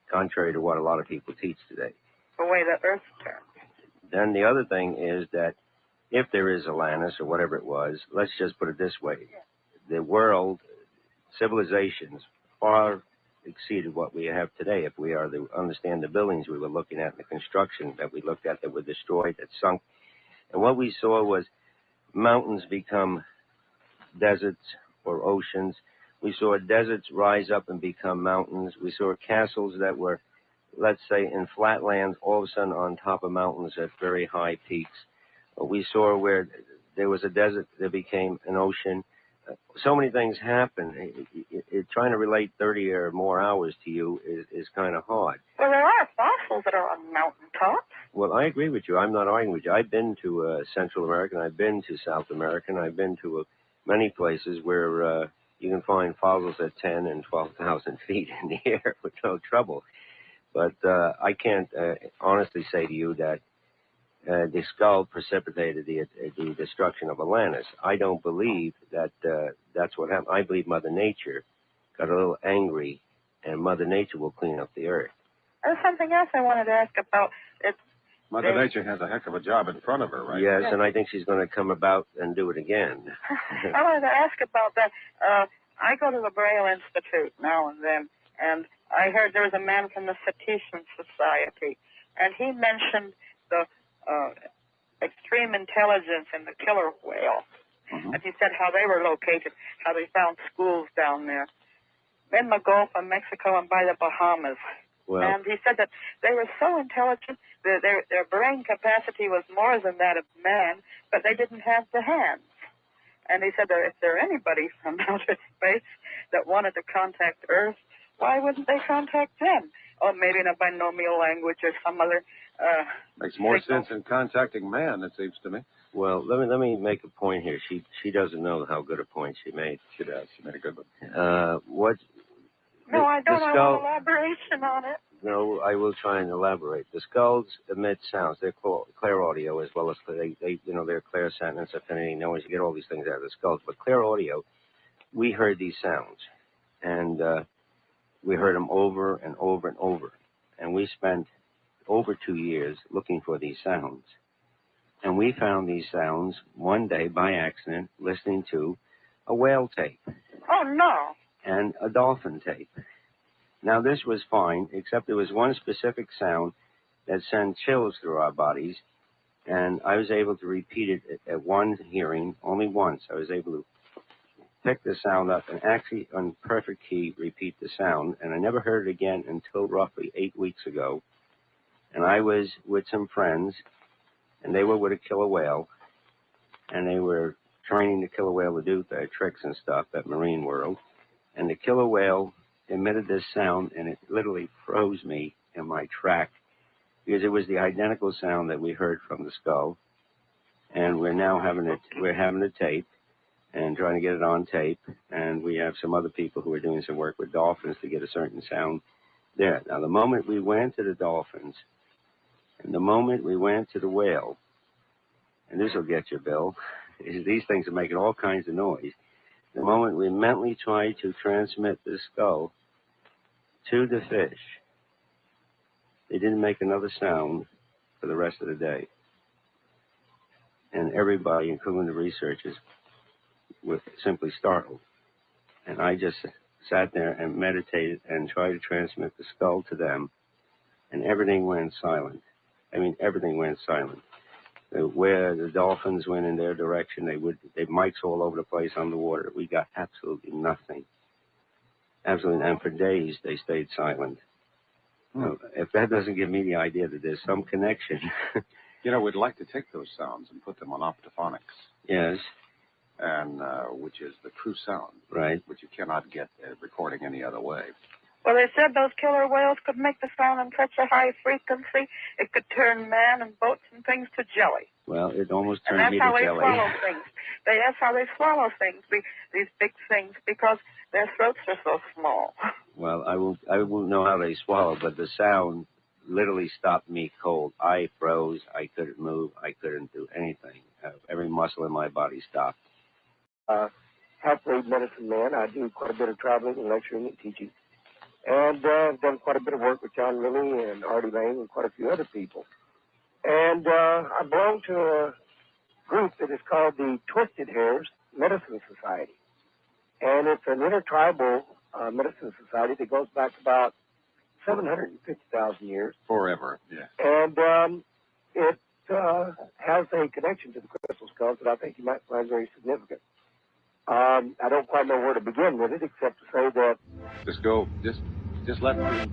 contrary to what a lot of people teach today. The way the Earth turns. Then the other thing is that if there is Atlantis or whatever it was, let's just put it this way. The world, civilizations, far exceeded what we have today. If we are to understand the buildings we were looking at, the construction that we looked at that were destroyed, that sunk. And what we saw was mountains become deserts or oceans. We saw deserts rise up and become mountains. We saw castles that were, let's say, in flatlands, all of a sudden on top of mountains at very high peaks. We saw where there was a desert that became an ocean. So many things happen. Trying to relate 30 or more hours to you is kind of hard. Well, there are fossils that are on mountaintops. Well, I agree with you. I'm not arguing with you. I've been to Central America, and I've been to South America, and I've been to many places where you can find fossils at 10 and 12,000 feet in the air with no trouble. But I can't honestly say to you that the skull precipitated the destruction of Atlantis. I don't believe that that's what happened. I believe Mother Nature got a little angry, and Mother Nature will clean up the earth. There's something else I wanted to ask about. Mother Nature has a heck of a job in front of her, right? Yes, and I think she's going to come about and do it again. I wanted to ask about that. I go to the Braille Institute now and then, and I heard there was a man from the Cetacean Society, and he mentioned the extreme intelligence in the killer whale. Mm-hmm. And he said how they were located, how they found schools down there in the Gulf of Mexico and by the Bahamas. Well, and he said that they were so intelligent that their brain capacity was more than that of man, but they didn't have the hands. And he said that if there anybody from outer space that wanted to contact Earth, why wouldn't they contact them? Or maybe in a binomial language or some other makes more sense in contacting man, it seems to me. Well, let me make a point here. She doesn't know how good a point she made. She does. She made a good one. No, I don't. I want elaboration on it. No, I will try and elaborate. The skulls emit sounds. They're clear audio as well as they're clairsentience, affinity, noise. You get all these things out of the skulls. But clear audio, we heard these sounds, and we heard them over and over and over. And we spent over 2 years looking for these sounds. And we found these sounds one day by accident listening to a whale tape. Oh, no. And a dolphin tape. Now, this was fine, except there was one specific sound that sent chills through our bodies, and I was able to repeat it at one hearing, only once. I was able to pick the sound up and actually, on perfect key, repeat the sound, and I never heard it again until roughly 8 weeks ago. And I was with some friends, and they were with a killer whale, and they were training the killer whale to do their tricks and stuff at Marine World, and the killer whale emitted this sound, and it literally froze me in my track, because it was the identical sound that we heard from the skull. And we're now having a tape and trying to get it on tape. And we have some other people who are doing some work with dolphins to get a certain sound there. Now, the moment we went to the dolphins and the moment we went to the whale, and this will get you, Bill, is these things are making all kinds of noise. The moment we mentally tried to transmit the skull to the fish, they didn't make another sound for the rest of the day. And everybody, including the researchers, was simply startled. And I just sat there and meditated and tried to transmit the skull to them, and everything went silent. I mean, everything went silent. Where the dolphins went in their direction, they mics all over the place underwater. We got absolutely nothing. Absolutely. And for days, they stayed silent. If that doesn't give me the idea that there's some connection. You know, we'd like to take those sounds and put them on optophonics. Yes. And which is the true sound. Right. Which you cannot get recording any other way. Well, they said those killer whales could make the sound on such a high frequency, it could turn man and boats and things to jelly. Well, it almost turned and me to jelly. And that's how they swallow things. That's how they swallow things, these big things, because their throats are so small. Well, I won't know how they swallow, but the sound literally stopped me cold. I froze. I couldn't move. I couldn't do anything. Every muscle in my body stopped. Halfway medicine man. I do quite a bit of traveling and lecturing and teaching. And I've done quite a bit of work with John Lilly and Artie Lane and quite a few other people. And I belong to a group that is called the Twisted Hairs Medicine Society. And it's an intertribal medicine society that goes back about 750,000 years. Forever, yeah. And it has a connection to the crystal skulls that I think you might find very significant. I don't quite know where to begin with it, except to say that...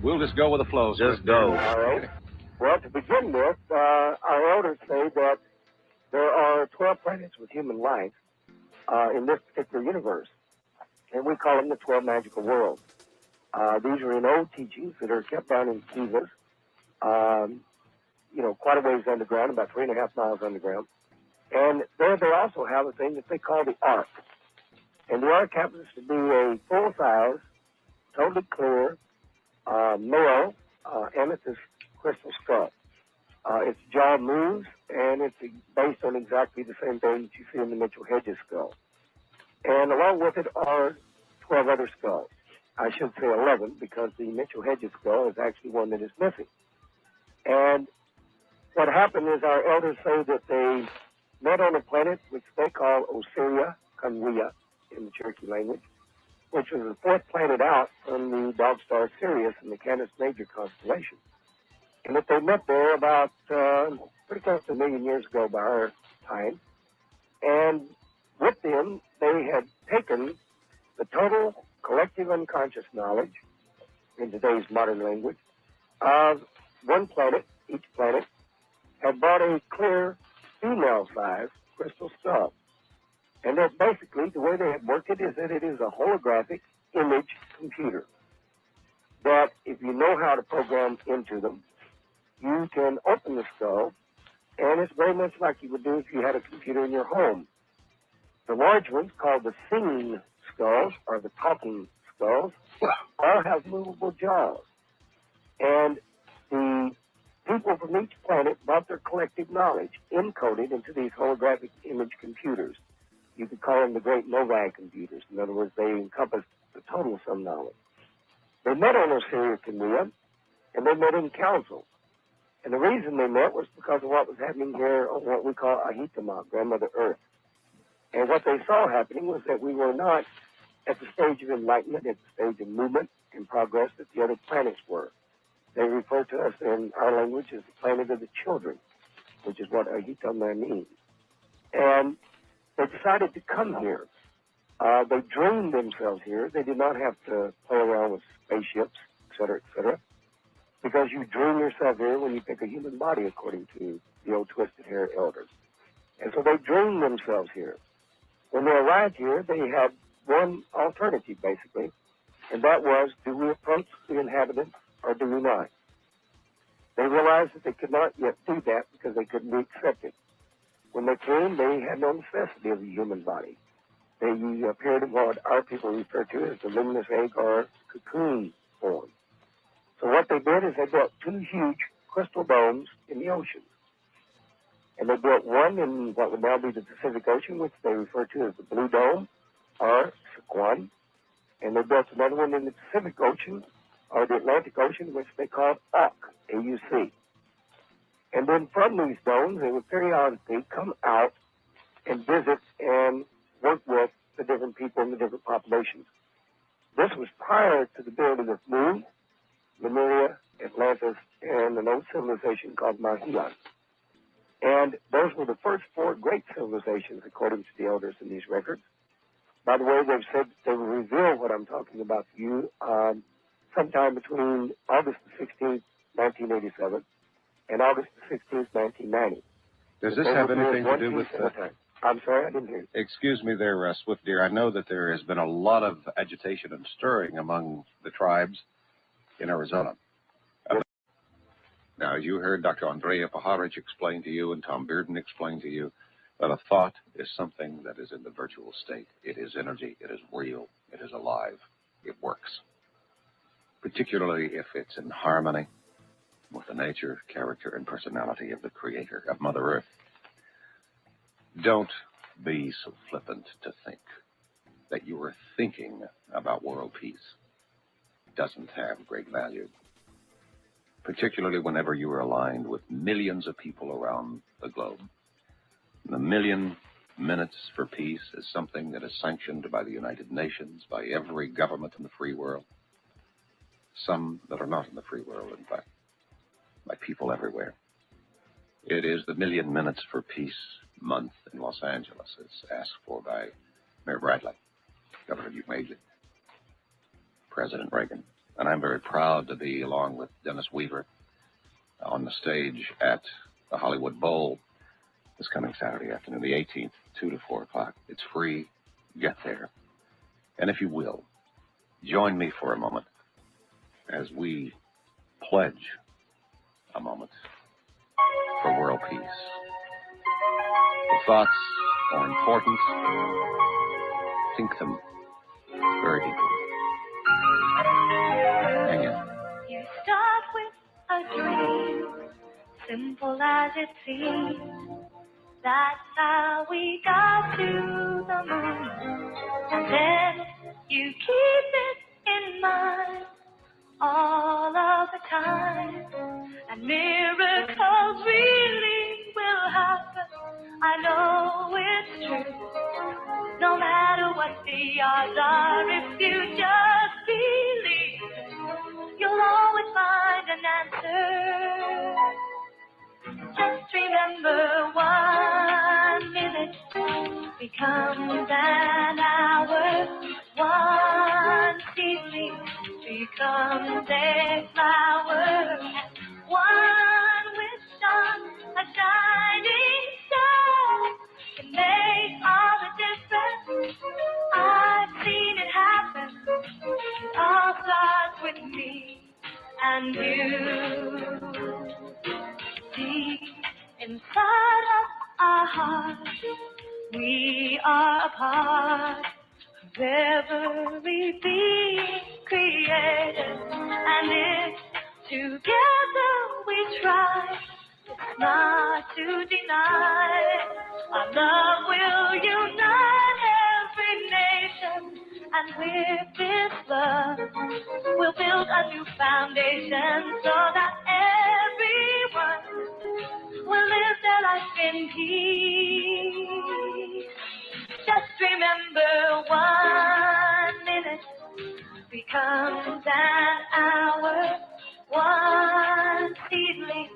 We'll just go with the flow. Just go. All right. Well, to begin with, our elders say that there are 12 planets with human life in this particular universe, and we call them the 12 magical worlds. These are in old teachings that are kept down in kivas, quite a ways underground, about 3.5 miles underground. And there they also have a thing that they call the Ark. And the Ark happens to be a full-size, totally clear, male amethyst crystal skull. Its jaw moves, and it's based on exactly the same thing that you see in the Mitchell Hedges skull. And along with it are 12 other skulls. I should say 11, because the Mitchell Hedges skull is actually one that is missing. And what happened is our elders say that they met on a planet which they call Osiria Conwea in the Cherokee language, which was the fourth planet out from the dog star Sirius in the Canis Major constellation. And that they met there about pretty close to 1 million years ago by our time. And with them, they had taken the total collective unconscious knowledge, in today's modern language, of one planet. Each planet had brought a clear female-sized crystal skull. And that basically, the way they had worked it is that it is a holographic image computer. That if you know how to program into them, you can open the skull, and it's very much like you would do if you had a computer in your home. The large ones, called the singing skulls, or the talking skulls, all have movable jaws. And the people from each planet brought their collective knowledge encoded into these holographic image computers. You could call them the great Novak computers. In other words, they encompass the total of some knowledge. They met on Osiria Conwea, and they met in council. And the reason they met was because of what was happening here on what we call Ahitama, Grandmother Earth. And what they saw happening was that we were not at the stage of enlightenment, at the stage of movement and progress that the other planets were. They refer to us in our language as the planet of the children, which is what Ahitama means. And they decided to come here. They dreamed themselves here. They did not have to play around with spaceships, et cetera, because you dream yourself here when you pick a human body, according to the old twisted hair elders. And so they dreamed themselves here. When they arrived here, they had one alternative, basically, and that was, do we approach the inhabitants or do we not? They realized that they could not yet do that because they couldn't be accepted. When they came, they had no necessity of the human body. They appeared in what our people refer to as the luminous egg or cocoon form. So what they did is they built two huge crystal domes in the ocean. And they built one in what would now be the Pacific Ocean, which they refer to as the Blue Dome, or Sequan. And they built another one in the Pacific Ocean, or the Atlantic Ocean, which they called AUC, A-U-C. And then from these domes, they would periodically come out and visit and work with the different people and the different populations. This was prior to the building of Mu, Lemuria, Atlantis, and an old civilization called Mahian. And those were the first four great civilizations, according to the elders in these records. By the way, they've said they will reveal what I'm talking about to you sometime between August the 16th, 1987, and August the 16th, 1990. Does this have anything to do with... I'm sorry, I didn't hear you. Excuse me there, Swift Deer. I know that there has been a lot of agitation and stirring among the tribes in Arizona. Now, as you heard Dr. Andrea Paharic explain to you and Tom Bearden explain to you that a thought is something that is in the virtual state. It is energy. It is real. It is alive. It works. Particularly if it's in harmony with the nature, character, and personality of the Creator, of Mother Earth. Don't be so flippant to think that you are thinking about world peace. It doesn't have great value, particularly whenever you are aligned with millions of people around the globe. The Million Minutes for Peace is something that is sanctioned by the United Nations, by every government in the free world, some that are not in the free world, in fact, by people everywhere. It is the Million Minutes for Peace month in Los Angeles. It's asked for by Mayor Bradley, Governor Duke Magley, President Reagan. And I'm very proud to be, along with Dennis Weaver, on the stage at the Hollywood Bowl this coming Saturday afternoon, the 18th, 2 to 4 o'clock. It's free. Get there. And if you will, join me for a moment as we pledge a moment for world peace. The thoughts are important. Think them very deeply. Hang in. You start with a dream, simple as it seems. That's how we got to the moon. And then you keep it in mind all of the time. And miracles really will happen. I know it's true. No matter what the odds are, if you just believe, you'll always find an answer. Just remember, 1 minute becomes an hour. 1 seedling becomes a flower. 1 wish on a shining star can make all the difference. I've seen it happen. It all starts with me and you. Deep inside of our hearts, we are a part of every being created. And if together we try, it's not to deny, our love will unite every nation. And with this love, we'll build a new foundation so that everyone their life in peace. Just remember 1 minute becomes an hour. 1 seedling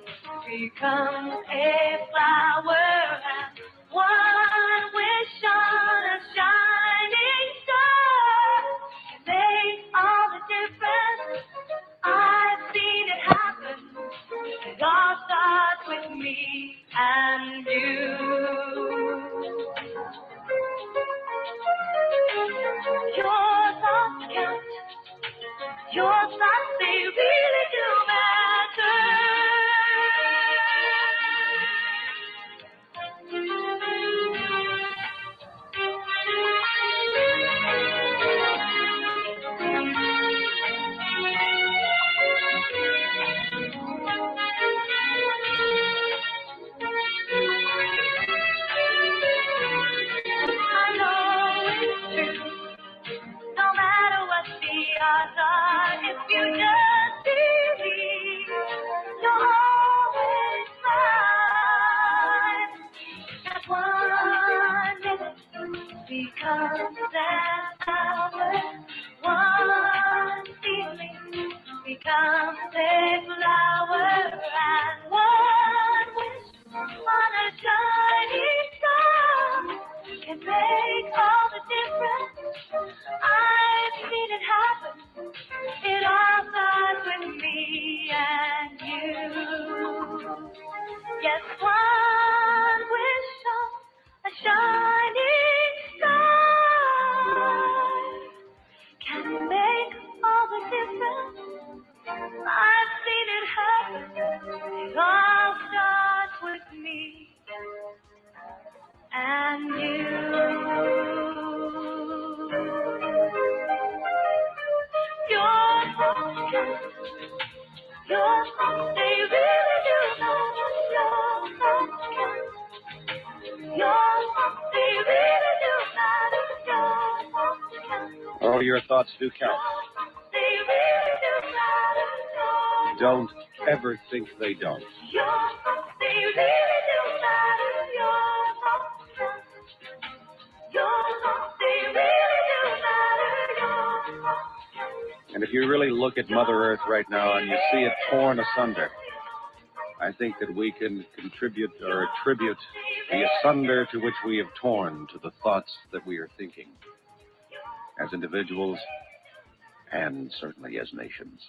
becomes a flower. And 1 wish on a shining star can make all the difference. I've seen it happen. It all starts with me and you. Your thoughts count. Your thoughts, they really do matter. I know it's true. No matter what the odds are, if you just believe, you'll always find that 1 minute becomes an hour. 1 feeling becomes a flower, and 1 wish on a shining star can make all the difference. I've seen it happen. It all starts with me and you. Yes, 1 wish on a shining star can make all the difference. I've seen it happen. It all starts with me and you. Your thoughts count. Your thoughts, they really do matter. Your thoughts count. Your thoughts, they really do matter. Your thoughts count. Oh, your thoughts do count. Your thoughts, they really do matter. Don't ever think they don't. Your thoughts, they really do matter. Your thoughts count. Your thoughts, they really do matter. Your thoughts count. And if you really look at Mother Earth right now and you see it torn asunder, I think that we can contribute or attribute the asunder to which we have torn to the thoughts that we are thinking as individuals and certainly as nations.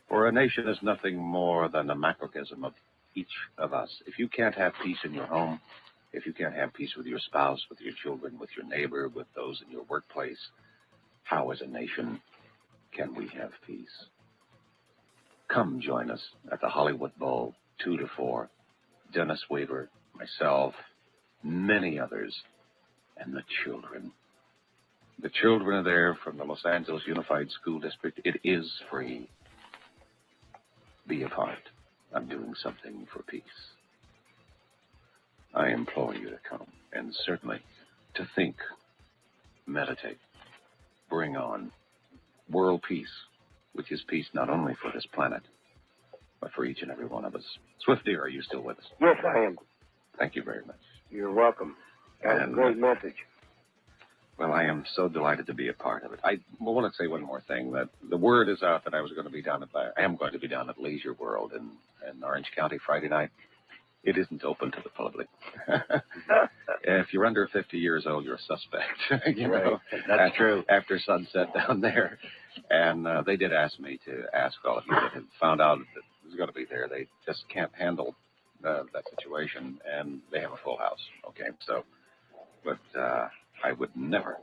For a nation is nothing more than a macrocosm of each of us. If you can't have peace in your home, if you can't have peace with your spouse, with your children, with your neighbor, with those in your workplace, how as a nation can we have peace? Come join us at the Hollywood Bowl, 2 to 4. Dennis Weaver, myself, many others, and the children. The children are there from the Los Angeles Unified School District. It is free. Be a part of doing something for peace. I implore you to come, and certainly to think, meditate, bring on world peace, which is peace not only for this planet, but for each and every one of us. Swift Deer, are you still with us? Yes, I am. Thank you very much. You're welcome. That's a great message. Well, I am so delighted to be a part of it. I want to say one more thing, that the word is out that I am going to be down at Leisure World in Orange County Friday night. It isn't open to the public. If you're under 50 years old, you're a suspect. you know, That's true. After sunset down there. And they did ask me to ask all of you that had found out that it was going to be there. They just can't handle that situation, and they have a full house. Okay, so, but I would never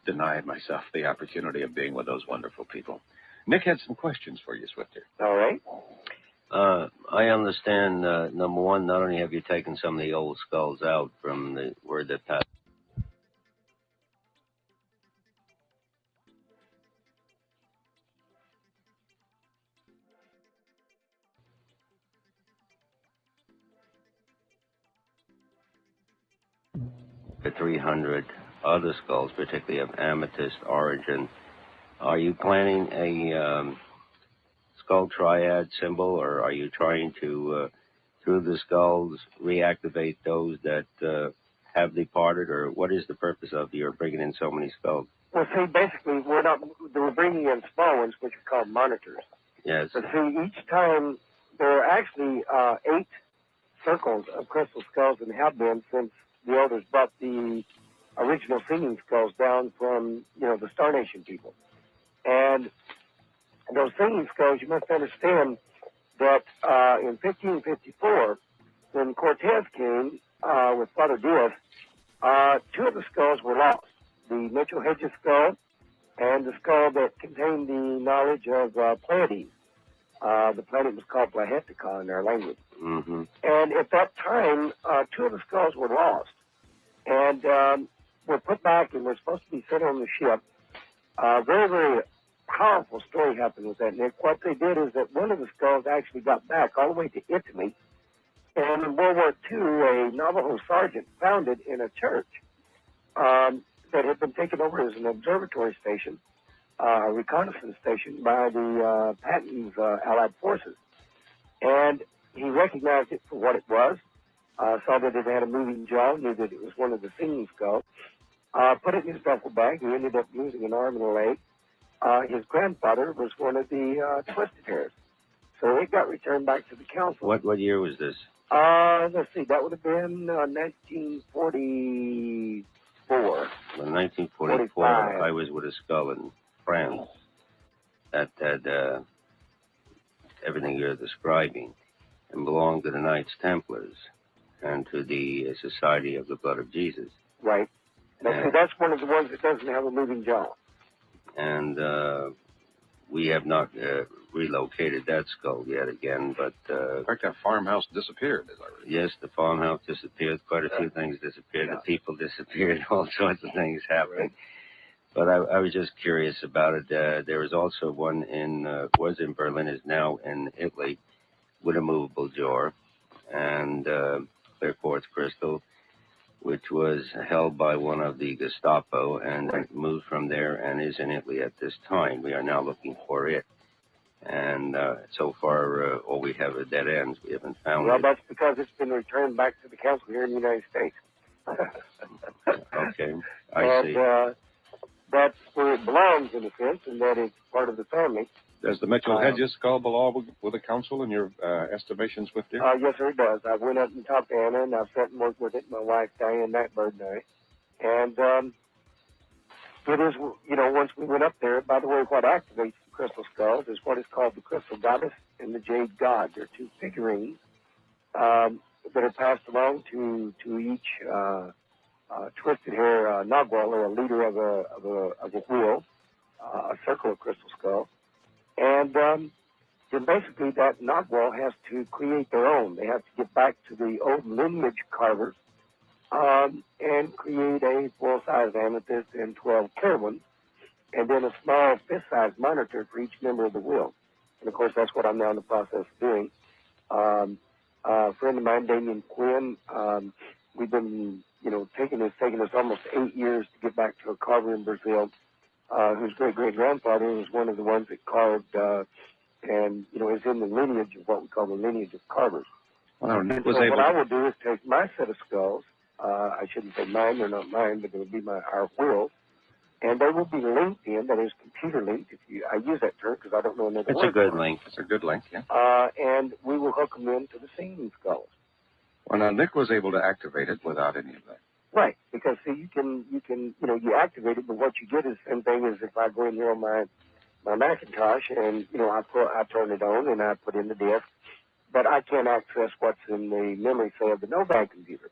deny myself the opportunity of being with those wonderful people. Nick had some questions for you, Swifter. All right. I understand, number one, not only have you taken some of the old skulls out from the word that passed. The 300 other skulls, particularly of amethyst origin. Are you planning a skull triad symbol, or are you trying to through the skulls, reactivate those that have departed, or what is the purpose of your bringing in so many skulls? Well, see, basically, we're bringing in small ones, which are called monitors. Yes. But see, each time there are actually 8 circles of crystal skulls and have been since the elders brought the original singing skulls down from, the Star Nation people. And those singing skulls, you must understand that in 1554, when Cortez came with Father Diaz, 2 of the skulls were lost. The Mitchell Hedges skull and the skull that contained the knowledge of Pleiades. The planet was called Plahetica in their language. Mm-hmm. And at that time, 2 of the skulls were lost. And were put back and were supposed to be sent on the ship. Very, very powerful story happened with that, Nick. What they did is that one of the skulls actually got back all the way to Italy. And in World War II, a Navajo sergeant found it in a church that had been taken over as an observatory station, a reconnaissance station by the Patton's Allied forces. And he recognized it for what it was, saw that it had a moving jaw, knew that it was one of the singing skulls, put it in his duffel bag. He ended up losing an arm and a leg. His grandfather was one of the Twisted Hairs. So it got returned back to the council. What year was this? Let's see, that would have been 1944. Well, 1944, 45. I was with a skull in France that had everything you're describing and belonged to the Knights Templars and to the Society of the Blood of Jesus. Right. Now, see, that's one of the ones that doesn't have a moving jaw. And we have not relocated that skull yet again, but... in fact, that farmhouse disappeared, as I read. Yes, the farmhouse disappeared. Quite a few things disappeared. The people disappeared. All sorts of things happened. But I was just curious about it. There was also one was in Berlin, is now in Italy, with a movable jaw, and clear quartz crystal, which was held by one of the Gestapo and moved from there and is in Italy at this time. We are now looking for it. And so far, all we have are dead ends. We haven't found it. Well, that's because it's been returned back to the council here in the United States. Okay, I see. That's where it belongs, in a sense, and that it's part of the family. Does the Mitchell Hedges skull belong with the council in your estimations with you? Yes, sir, it does. I went up and talked to Anna, and I've sat and worked with it, my wife, Diane, that bird and I. And it is, once we went up there, by the way, what activates the crystal skulls is what is called the crystal goddess and the jade god. They're 2 figurines that are passed along to each twisted hair Nagual, or a leader of a wheel, a circle of crystal skulls. And then basically that Nagual has to create their own. They have to get back to the old lineage carvers and create a full-size amethyst and 12 clear ones, and then a small fist-sized monitor for each member of the wheel. And, of course, that's what I'm now in the process of doing. A friend of mine, Damien Quinn, we've been, taking us almost 8 years to get back to a carver in Brazil, whose great-great-grandfather was one of the ones that carved and, is in the lineage of what we call the lineage of carvers. Well, And so what I will do is take my set of skulls, I shouldn't say mine, they're not mine, but it will be our wheels, and they will be linked in, that is computer linked. I use that term because I don't know another word. It's a good link. It's a good link, yeah. And we will hook them into the singing skulls. Well, now, Nick was able to activate it without any of that. Right, because see, you can, you activate it, but what you get is the same thing as if I go in here on my Macintosh and, I turn it on and I put in the disk, but I can't access what's in the memory, say, of the Novak computer.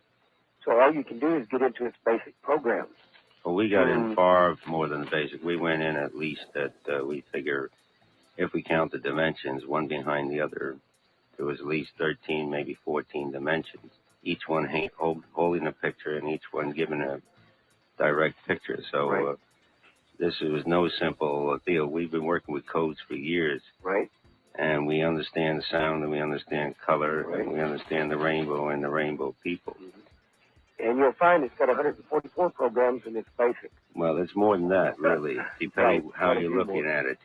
So all you can do is get into its basic programs. Well, we got in far more than the basic. We went in at least that we figure, if we count the dimensions, one behind the other, there was at least 13, maybe 14 dimensions. Each one holding a picture and each one giving a direct picture. So this was no simple deal. We've been working with codes for years. Right. And we understand sound and we understand color and we understand the rainbow and the rainbow people. Mm-hmm. And you'll find it's got 144 programs in its basic. Well, it's more than that, really, depending how you're looking at it.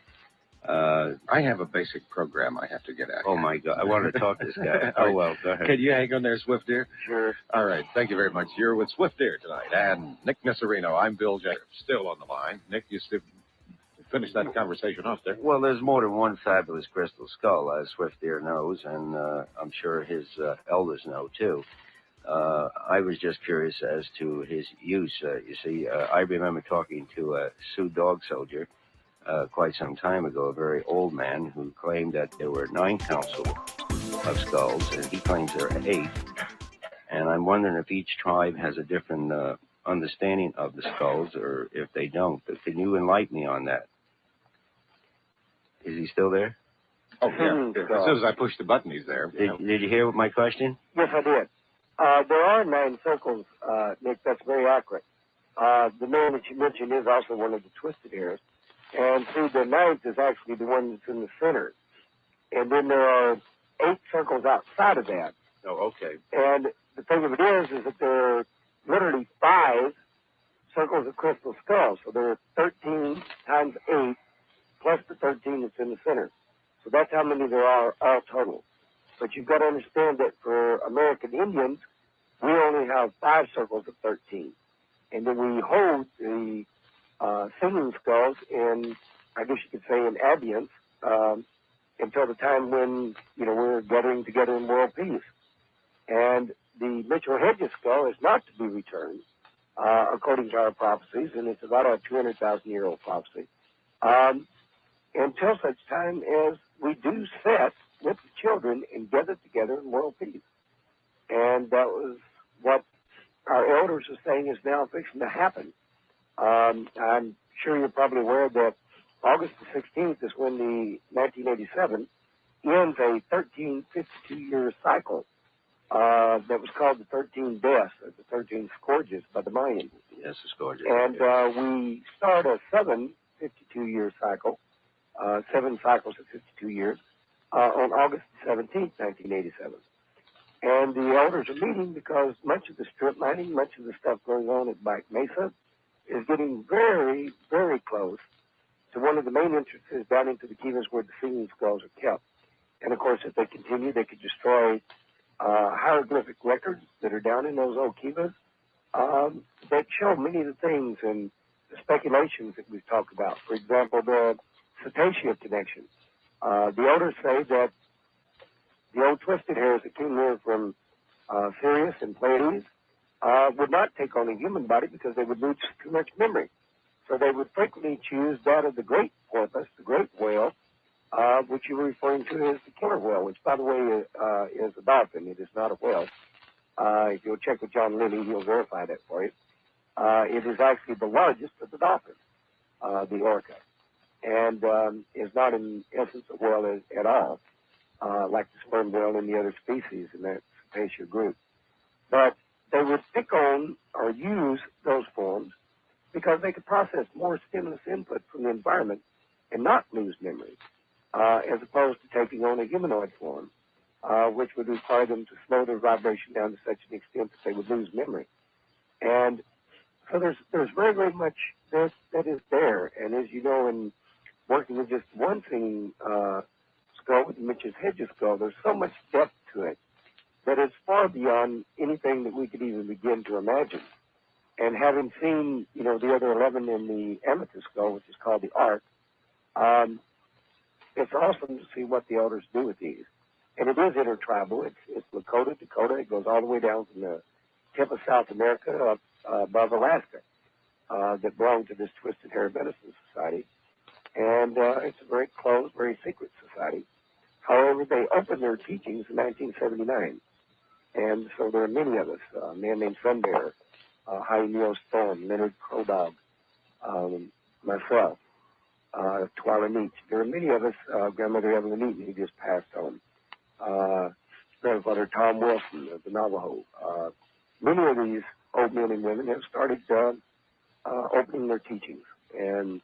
I have a basic program I have to get at. Oh, my God. I want to talk to this guy. Oh, well, go ahead. Can you hang on there, Swift Deer? Sure. All right. Thank you very much. You're with Swift Deer tonight. And Nick Nisserino. I'm Bill Jacob, still on the line. Nick, you still finish that conversation off there. Well, there's more than one fabulous crystal skull, as Swift Deer knows, and I'm sure his elders know, too. I was just curious as to his use. You see, I remember talking to a Sioux dog soldier quite some time ago, a very old man who claimed that there were 9 council of skulls, and he claims there are 8. And I'm wondering if each tribe has a different understanding of the skulls, or if they don't. But can you enlighten me on that? Is he still there? Oh, yeah. As soon as I push the button, he's there. Did you hear my question? Yes, I did. There are 9 circles, Nick. That's very accurate. The man that you mentioned is also one of the twisted hairs. And see, the 9th is actually the one that's in the center. And then there are 8 circles outside of that. Oh, okay. And the thing of it is that there are literally 5 circles of crystal skulls. So there are 13 times 8 plus the 13 that's in the center. So that's how many there are all total. But you've got to understand that for American Indians, we only have 5 circles of 13. And then we hold the singing skulls in, I guess you could say, in abeyance until the time when, we're gathering together in world peace. And the Mitchell Hedges skull is not to be returned, according to our prophecies, and it's about a 200,000-year-old prophecy, until such time as we do set with the children and gather together in world peace. And that was what our elders are saying is now fixing to happen. I'm sure you're probably aware that August the 16th is when the 1987 ends a 1352-year cycle that was called the 13 deaths, or the 13 scourges by the Mayans. Yes, the scourges. And we start a 752-year cycle, 7 cycles of 52 years, on August 17th, 1987. And the elders are meeting because much of the strip mining, much of the stuff going on at Black Mesa is getting very, very close to one of the main entrances down into the kivas where the singing skulls are kept. And, of course, if they continue, they could destroy hieroglyphic records that are down in those old kivas that show many of the things and the speculations that we've talked about. For example, the Cetacea connection. The elders say that the old twisted hairs that came here from Sirius and Pleiades would not take on a human body because they would lose too much memory. So they would frequently choose that of the great porpoise, the great whale, which you were referring to as the killer whale, which, by the way, is a dolphin. It is not a whale. If you'll check with John Lilly, he'll verify that for you. It is actually the largest of the dolphins, the orca, and is not in essence a whale at all, like the sperm whale and the other species in that Cetacea group. But they would pick on or use those forms because they could process more stimulus input from the environment and not lose memory, as opposed to taking on a humanoid form, which would require them to slow their vibration down to such an extent that they would lose memory. And so there's very, very much that is there. And as you know, in working with just one singing skull, with Mitch's Hedges skull, there's so much depth to it that it's far beyond anything that we could even begin to imagine. And having seen, the other 11 in the amethyst skull, which is called the Ark, it's awesome to see what the elders do with these. And it is intertribal. It's Lakota, Dakota. It goes all the way down from the tip of South America up above Alaska that belong to this Twisted Hair Medicine Society. And it's a very closed, very secret society. However, they opened their teachings in 1979. And so there are many of us, a man named Sunbear, Jaime Storm, Leonard Crowdog, myself, Twyla Neach. There are many of us, Grandmother Evelyn Eaton, who just passed on, Grandfather Tom Wilson of the Navajo. Many of these old men and women have started opening their teachings and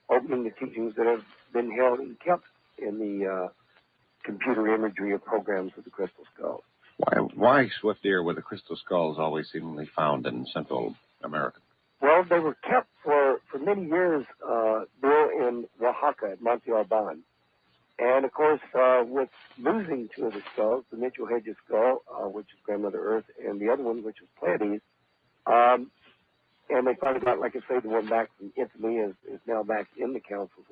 opening the teachings that have been held and kept in the computer imagery or programs of the crystal skulls. Why Swift Deer were the crystal skulls always seemingly found in Central America? Well, they were kept for many years, Bill, in Oaxaca. Haka at Monte Alban. And, of course, with losing two of the skulls, the Mitchell Hedges skull, which is Grandmother Earth, and the other one, which is Pleiades, and they finally got, like I say, the one back from Italy is now back in the council.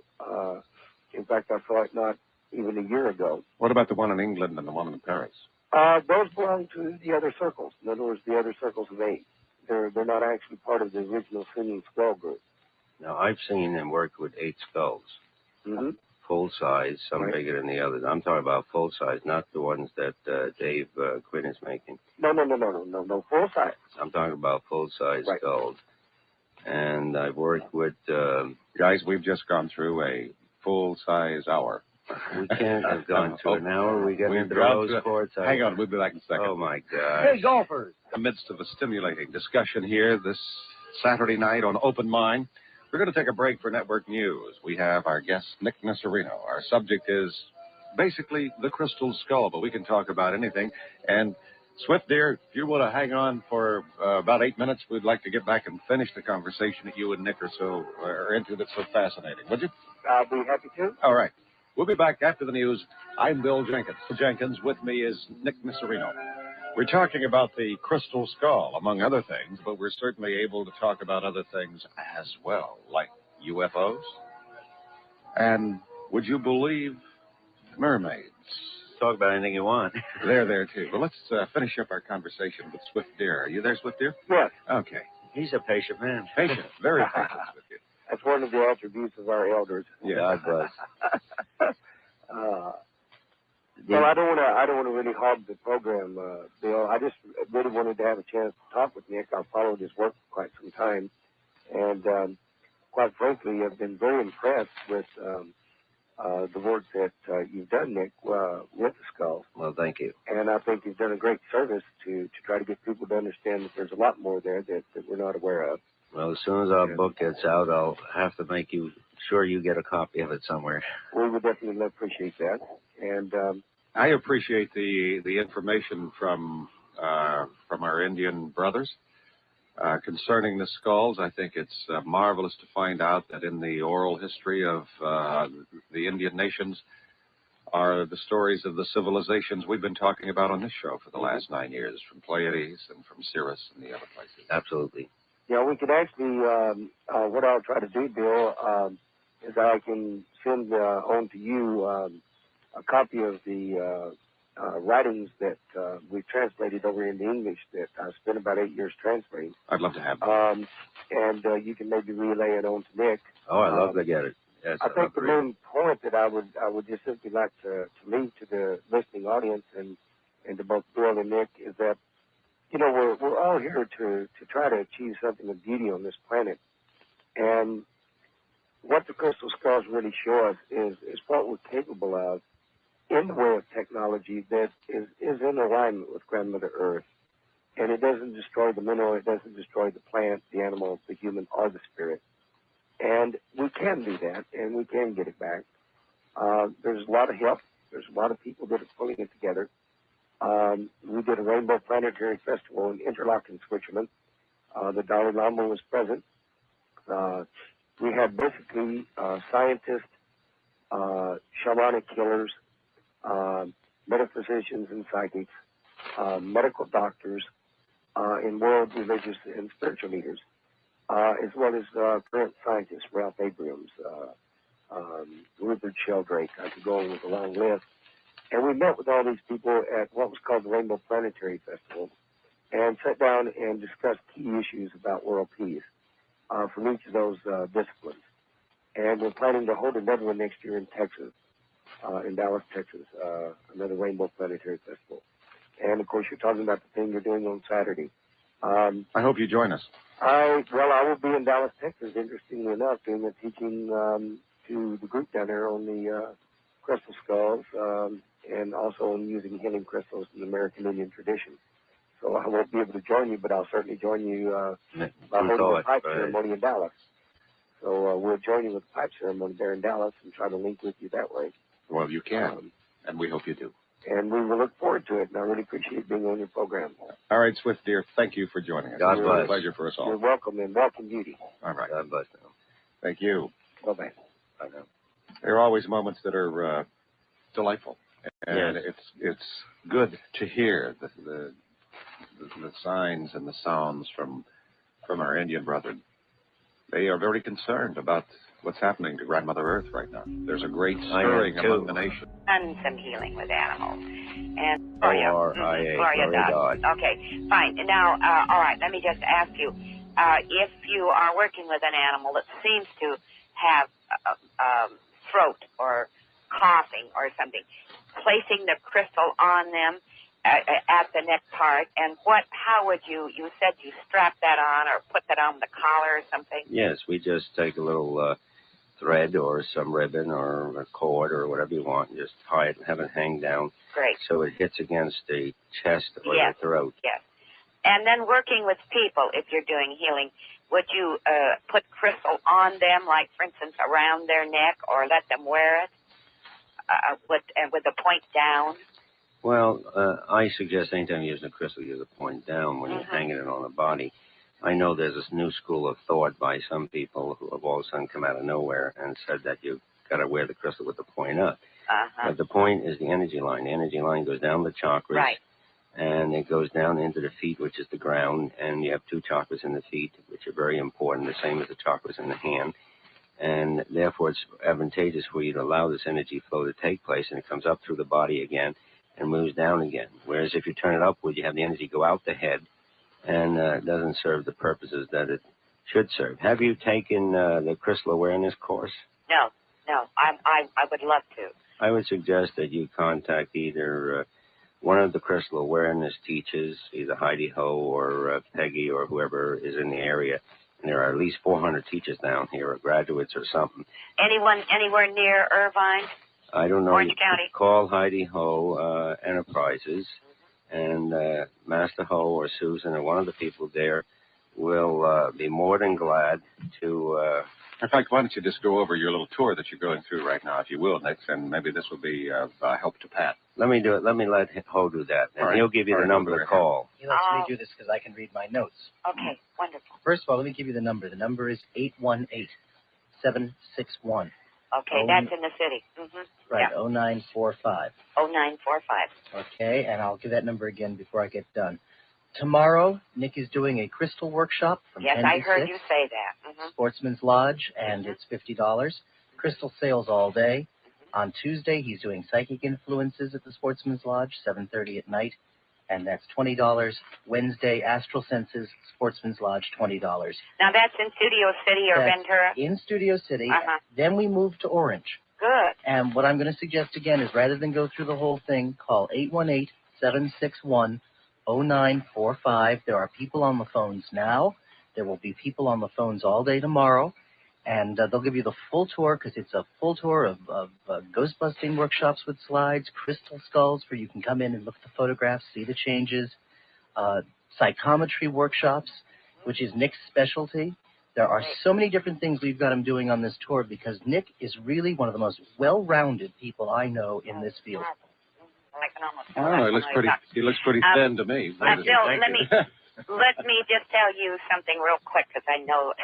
In fact, I saw it not even a year ago. What about the one in England and the one in Paris? Those belong to the other circles. In other words, the other circles of 8. They're not actually part of the original singing skull group. Now, I've seen them work with 8 skulls. Mm-hmm. Full size, some Right. bigger than the others. I'm talking about full size, not the ones that Dave Quinn is making. No, full size. I'm talking about full size Right. skulls. And I've worked with. Guys, we've just gone through a full-size hour. We can't have gone to an hour. We got We've into gone rose to- quartz. Hang on, we'll be back in a second. Oh, my God. Hey, golfers. In the midst of a stimulating discussion here this Saturday night on Open Mind, we're going to take a break for network news. We have our guest, Nick Nasarino. Our subject is basically the crystal skull, but we can talk about anything. And Swift, dear, if you want to hang on for about 8 minutes, we'd like to get back and finish the conversation that you and Nick are into that's so fascinating. Would you? I'll be happy to. All right. We'll be back after the news. I'm Bill Jenkins. With me is Nick Nasarino. We're talking about the crystal skull, among other things, but we're certainly able to talk about other things as well, like UFOs. And would you believe mermaids? Talk about anything you want. They're there, too. But let's finish up our conversation with Swift Deer. Are you there, Swift Deer? Yes. Okay. He's a patient man. Patient. Very patient, Swift Deer. That's one of the attributes of our elders. Yeah. God bless. Well, I don't want to really hog the program, Bill. I just really wanted to have a chance to talk with Nick. I've followed his work for quite some time, and quite frankly, I've been very impressed with the work that you've done, Nick, with the skull. Well, thank you. And I think you've done a great service to try to get people to understand that there's a lot more there that we're not aware of. Well, as soon as our book gets out, I'll have to make sure you get a copy of it somewhere. We would definitely appreciate that. And I appreciate the information from our Indian brothers concerning the skulls. I think it's marvelous to find out that in the oral history of the Indian nations are the stories of the civilizations we've been talking about on this show for the last 9 years, from Pleiades and from Cirrus and the other places. Absolutely. yeah, we could actually. What I'll try to do, Bill, is I can send on to you a copy of the writings that we've translated over into English that I spent about 8 years translating. I'd love to have that. And you can maybe relay it on to Nick. Oh, I'd love to get it. Yes, I think the main point that I would just simply like to leave to the listening audience and to both Bill and Nick is that, you know, we're all here to try to achieve something of beauty on this planet. And what the crystal skulls really show us is what we're capable of in the way of technology that is in alignment with Grandmother Earth. And it doesn't destroy the mineral, it doesn't destroy the plant, the animal, the human, or the spirit. And we can do that, and we can get it back. There's a lot of help. There's a lot of people that are pulling it together. We did a Rainbow Planetary Festival in Interlaken, Switzerland. The Dalai Lama was present. We had basically scientists, shamanic killers, metaphysicians and psychics, medical doctors, and world religious and spiritual leaders, as well as current scientists, Ralph Abrams, Rupert Sheldrake. I could go on with a long list. And we met with all these people at what was called the Rainbow Planetary Festival and sat down and discussed key issues about world peace from each of those disciplines. And we're planning to hold another one next year in Texas, in Dallas, Texas, another Rainbow Planetary Festival. And, of course, you're talking about the thing you're doing on Saturday. I hope you join us. I will be in Dallas, Texas, interestingly enough, doing a teaching to the group down there on the crystal skulls and also on using healing crystals in the American Indian tradition. So I won't be able to join you, but I'll certainly join you by holding a pipe ceremony in Dallas. So we'll join you with a pipe ceremony there in Dallas and try to link with you that way. Well, you can, and we hope you do. And we will look forward to it, and I really appreciate being on your program. All right, Swift dear, thank you for joining us. God It's bless. a pleasure for us all. You're welcome, and welcome beauty. All right. God bless. Bye-bye. Thank you. Bye-bye. I know. There are always moments that are delightful, and it's good to hear the signs and the sounds from our Indian brethren. They are very concerned about what's happening to Grandmother Earth right now. There's a great stirring among the nation. Done some healing with animals. And Gloria Dodd. Okay, fine. Now, all right, let me just ask you, if you are working with an animal that seems to have throat or coughing or something, placing the crystal on them at the neck part, and how would you said you strap that on or put that on the collar or something? Yes, we just take a little thread or some ribbon or a cord or whatever you want, and just tie it and have it hang down. Great. So it hits against the chest or the throat. Yes. And then working with people, if you're doing healing, would you put crystal on them, like, for instance, around their neck, or let them wear it with the point down? Well, I suggest anytime you're using a crystal, use a point down when you're hanging it on the body. I know there's this new school of thought by some people who have all of a sudden come out of nowhere and said that you've got to wear the crystal with the point up. But the point is the energy line. The energy line goes down the chakras. Right. And it goes down into the feet, which is the ground. And you have 2 chakras in the feet, which are very important, the same as the chakras in the hand. And therefore, it's advantageous for you to allow this energy flow to take place, and it comes up through the body again and moves down again. Whereas if you turn it upward, you have the energy go out the head, and it doesn't serve the purposes that it should serve. Have you taken the crystal awareness course? No. I would love to. I would suggest that you contact either one of the crystal awareness teachers, either Heidi Ho or Peggy or whoever is in the area. And there are at least 400 teachers down here, or graduates or something. Anyone anywhere near Irvine? I don't know. Orange County? Call Heidi Ho Enterprises, and Master Ho or Susan or one of the people there will be more than glad to... In fact, why don't you just go over your little tour that you're going through right now, if you will, Nick, and maybe this will be help to Pat. Let me do it. Let me let Ho do that, and he'll give you the number to call. He lets me do this because I can read my notes. Okay, wonderful. First of all, let me give you the number. The number is 818-761. Okay, that's in the city. Right, 0945. 0945. Okay, and I'll give that number again before I get done. Tomorrow, Nick is doing a crystal workshop from 10 to 6. Yes, I heard you say that. Sportsman's Lodge, and it's $50. Crystal sales all day. On Tuesday, he's doing psychic influences at the Sportsman's Lodge, 7:30 at night, and that's $20. Wednesday, Astral Senses, Sportsman's Lodge, $20. Now, that's in Studio City or Ventura? In Studio City. Then we move to Orange. Good. And what I'm going to suggest again is rather than go through the whole thing, call 818-761-0945. There are people on the phones now. There will be people on the phones all day tomorrow. And they'll give you the full tour, because it's a full tour of ghost-busting workshops with slides, crystal skulls where you can come in and look at the photographs, see the changes, psychometry workshops, which is Nick's specialty. There are so many different things we've got him doing on this tour, because Nick is really one of the most well-rounded people I know in this field. Oh, he looks pretty thin to me. Bill, let me just tell you something real quick, because I know...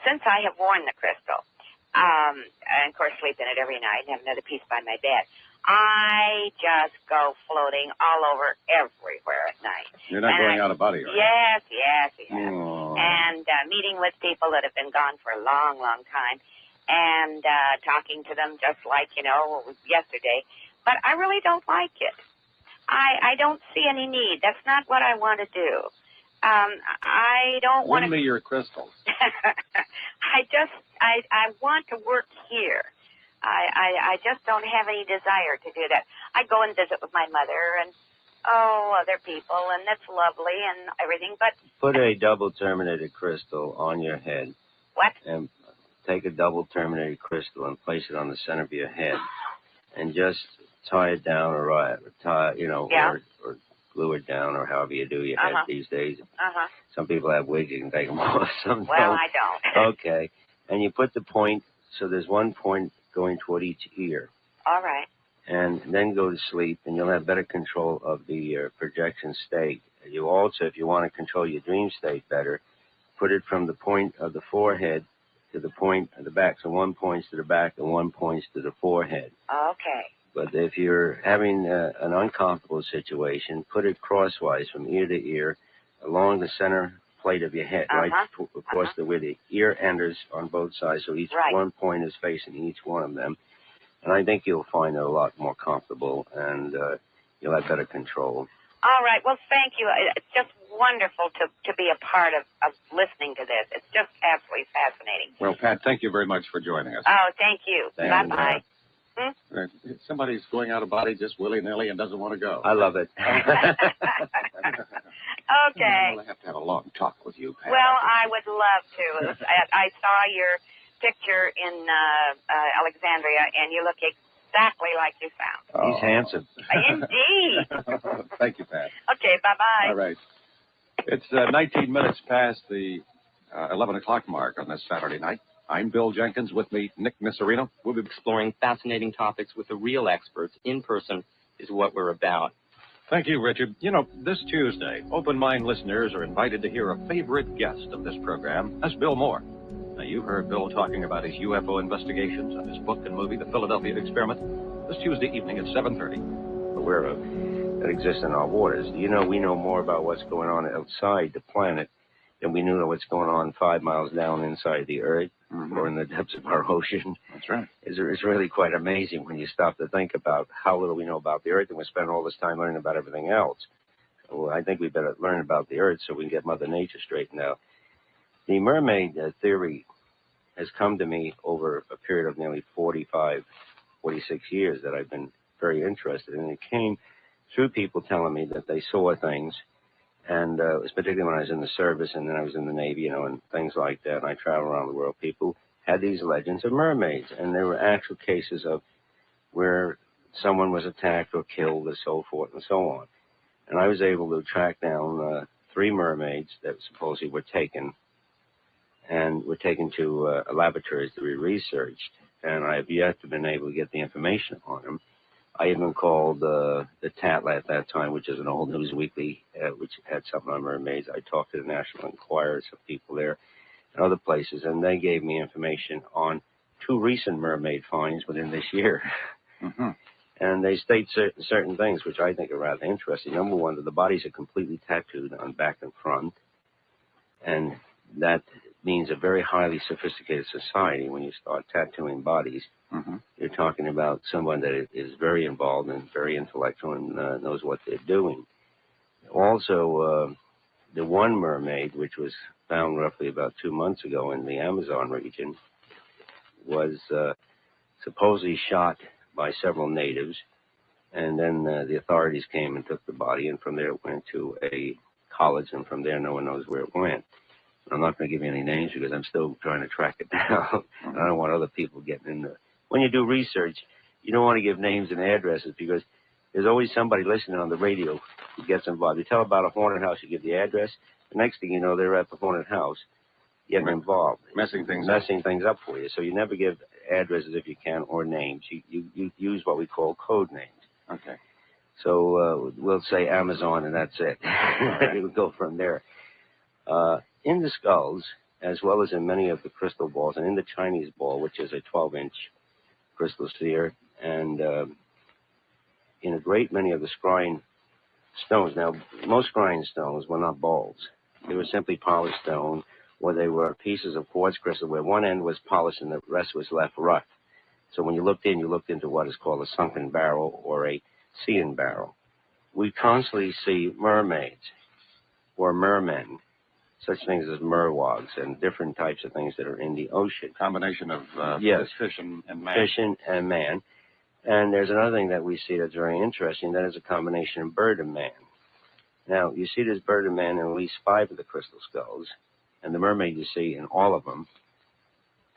Since I have worn the crystal, and of course sleep in it every night and have another piece by my bed, I just go floating all over everywhere at night. You're not going out of body, right? Yes. Oh. And meeting with people that have been gone for a long, long time, and talking to them just like, yesterday. But I really don't like it. I don't see any need. That's not what I want to do. I don't want to... Lend me your crystals. I want to work here. I just don't have any desire to do that. I go and visit with my mother and, other people, and that's lovely and everything, but... Put a double terminated crystal on your head. What? And take a double terminated crystal and place it on the center of your head. And just tie it down or or glue it down, or however you do your head these days. Some people have wigs, you can take them off. Some well, don't. I don't. Okay. And you put the point, so there's one point going toward each ear. All right. And then go to sleep, and you'll have better control of the projection state. You also, if you want to control your dream state better, put it from the point of the forehead to the point of the back. So one points to the back and one points to the forehead. Okay. But if you're having an uncomfortable situation, put it crosswise from ear to ear along the center plate of your head, right? Of course, where the ear enters on both sides, so each one point is facing each one of them. And I think you'll find it a lot more comfortable, and you'll have better control. All right. Well, thank you. It's just wonderful to be a part of listening to this. It's just absolutely fascinating. Well, Pat, thank you very much for joining us. Oh, thank you. Bye-bye. Somebody's going out of body just willy-nilly and doesn't want to go. I love it. Okay. Well, I have to have a long talk with you, Pat. Well, I would love to. I saw your picture in Alexandria, and you look exactly like you sound. He's handsome. Indeed. Thank you, Pat. Okay, bye-bye. All right. It's 19 minutes past the 11 o'clock mark on this Saturday night. I'm Bill Jenkins. With me, Nick Miserino. We'll be exploring fascinating topics with the real experts. In person is what we're about. Thank you, Richard. You know, this Tuesday, Open Mind listeners are invited to hear a favorite guest of this program. That's Bill Moore. Now, you've heard Bill talking about his UFO investigations and his book and movie, The Philadelphia Experiment, this Tuesday evening at 7:30. Aware of that exists in our waters. You know, we know more about what's going on outside the planet than we knew what's going on 5 miles down inside the Earth or in the depths of our ocean. That's right. It's really quite amazing when you stop to think about how little we know about the Earth, and we spend all this time learning about everything else. Well, I think we better learn about the Earth so we can get Mother Nature straightened out. The mermaid theory has come to me over a period of nearly 46 years that I've been very interested in. It came through people telling me that they saw things, and it was particularly when I was in the service, and then I was in the Navy, you know, and things like that, and I traveled around the world. People had these legends of mermaids, and there were actual cases of where someone was attacked or killed or so forth and so on. And I was able to track down 3 mermaids that supposedly were taken, and were taken to laboratories to be researched, and I have yet to been able to get the information on them. I even called the Tatler at that time, which is an old news weekly, which had something on mermaids. I talked to the National Enquirer, some people there, and other places, and they gave me information on 2 recent mermaid finds within this year. And they state certain things, which I think are rather interesting. Number one, that the bodies are completely tattooed on back and front, and that means a very highly sophisticated society. When you start tattooing bodies, you're talking about someone that is very involved and very intellectual and knows what they're doing. Also, the one mermaid, which was found roughly about 2 months ago in the Amazon region, was supposedly shot by several natives, and then the authorities came and took the body, and from there it went to a college, and from there no one knows where it went. I'm not going to give you any names because I'm still trying to track it down. I don't want other people getting in there. When you do research, you don't want to give names and addresses because there's always somebody listening on the radio who gets involved. You tell about a haunted house, you give the address. The next thing you know, they're at the haunted house getting involved. Messing things up for you. So you never give addresses if you can or names. You use what we call code names. Okay. So we'll say Amazon and that's it. We'll go from there. In the skulls, as well as in many of the crystal balls, and in the Chinese ball, which is a 12-inch crystal sphere, and in a great many of the scrying stones. Now, most scrying stones were not balls. They were simply polished stone, or they were pieces of quartz crystal where one end was polished and the rest was left rough. So when you looked into what is called a sunken barrel or a seeing barrel. We constantly see mermaids or mermen, such things as merwogs and different types of things that are in the ocean. Combination of fish and man. Fish and man. And there's another thing that we see that's very interesting. That is a combination of bird and man. Now, you see this bird and man in at least 5 of the crystal skulls, and the mermaid you see in all of them.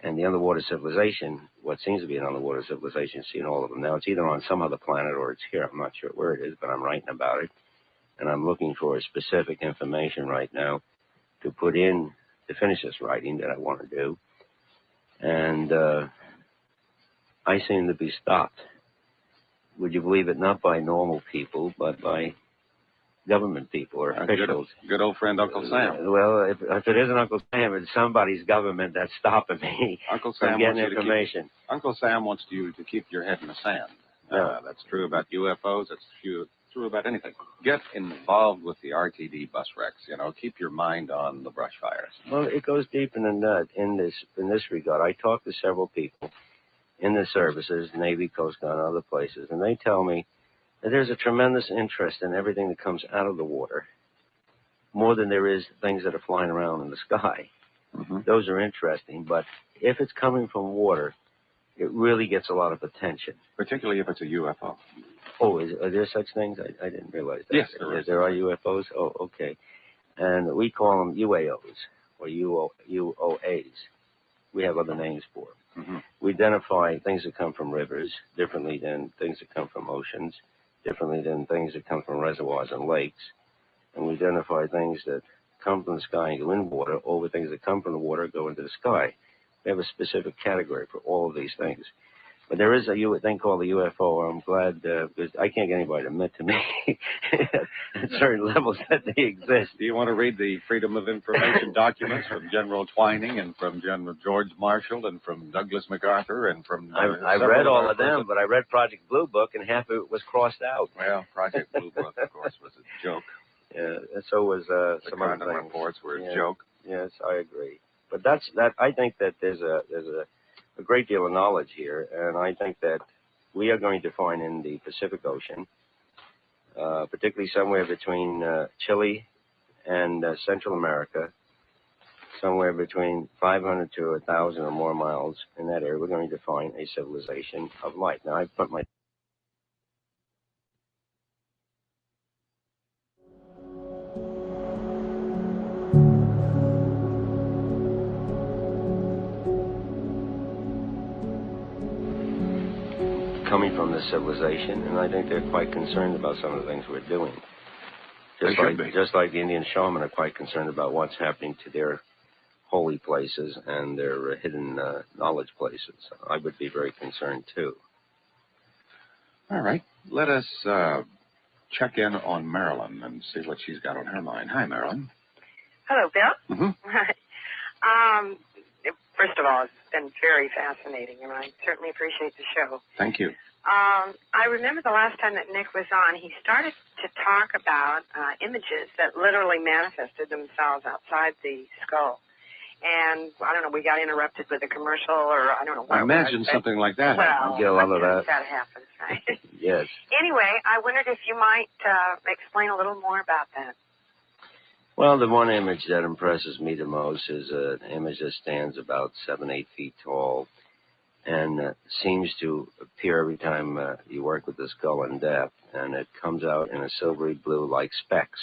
And the underwater civilization, what seems to be an underwater civilization, you see in all of them. Now, it's either on some other planet or it's here. I'm not sure where it is, but I'm writing about it. And I'm looking for specific information right now to put in to finish this writing that I want to do. And I seem to be stopped. Would you believe it? Not by normal people, but by government people or officials. Good old friend Uncle Sam. Well, if it isn't Uncle Sam, it's somebody's government that's stopping me Uncle from Sam getting wants you information. Uncle Sam wants you to keep your head in the sand. That's true about UFOs. That's true about anything. Get involved with the RTD bus wrecks. You know, keep your mind on the brush fires. Well, it goes deeper than that in this regard. I talked to several people in the services, Navy, Coast Guard, and other places, and they tell me that there's a tremendous interest in everything that comes out of the water, more than there is things that are flying around in the sky. Mm-hmm. Those are interesting, but if it's coming from water, it really gets a lot of attention. Particularly if it's a UFO. Oh, are there such things? I didn't realize that. Yes, there are UFOs? Oh, okay. And we call them UAOs or UOAs. We have other names for them. Mm-hmm. We identify things that come from rivers differently than things that come from oceans, differently than things that come from reservoirs and lakes. And we identify things that come from the sky and go in water over things that come from the water go into the sky. We have a specific category for all of these things. But there is a thing called a UFO. I'm glad because I can't get anybody to admit to me at certain levels that they exist. Do you want to read the Freedom of Information documents from General Twining and from General George Marshall and from Douglas MacArthur and from... I've read all of them, but I read Project Blue Book and half of it was crossed out. Well, Project Blue Book, of course, was a joke. Yeah, and so was some other things. Reports were a joke. Yes, I agree. But I think that there's a great deal of knowledge here, and I think that we are going to find in the Pacific Ocean, particularly somewhere between Chile and Central America, somewhere between 500 to 1,000 or more miles in that area, we're going to find a civilization of life. Now, I've put my... coming from this civilization, and I think they're quite concerned about some of the things we're doing. Just like the Indian shaman are quite concerned about what's happening to their holy places and their hidden knowledge places. I would be very concerned, too. All right. Let us check in on Marilyn and see what she's got on her mind. Hi, Marilyn. Hello, Bill. Mm-hmm. First of all, it's been very fascinating, and I certainly appreciate the show. Thank you. I remember the last time that Nick was on, he started to talk about images that literally manifested themselves outside the skull. And, I don't know, we got interrupted with a commercial, or I don't know what I imagine something like that. Well, get a lot of that. That happens, right? Yes. Anyway, I wondered if you might explain a little more about that. Well, the one image that impresses me the most is an image that stands about 7-8 feet tall and seems to appear every time you work with the skull in depth, and it comes out in a silvery blue like specks.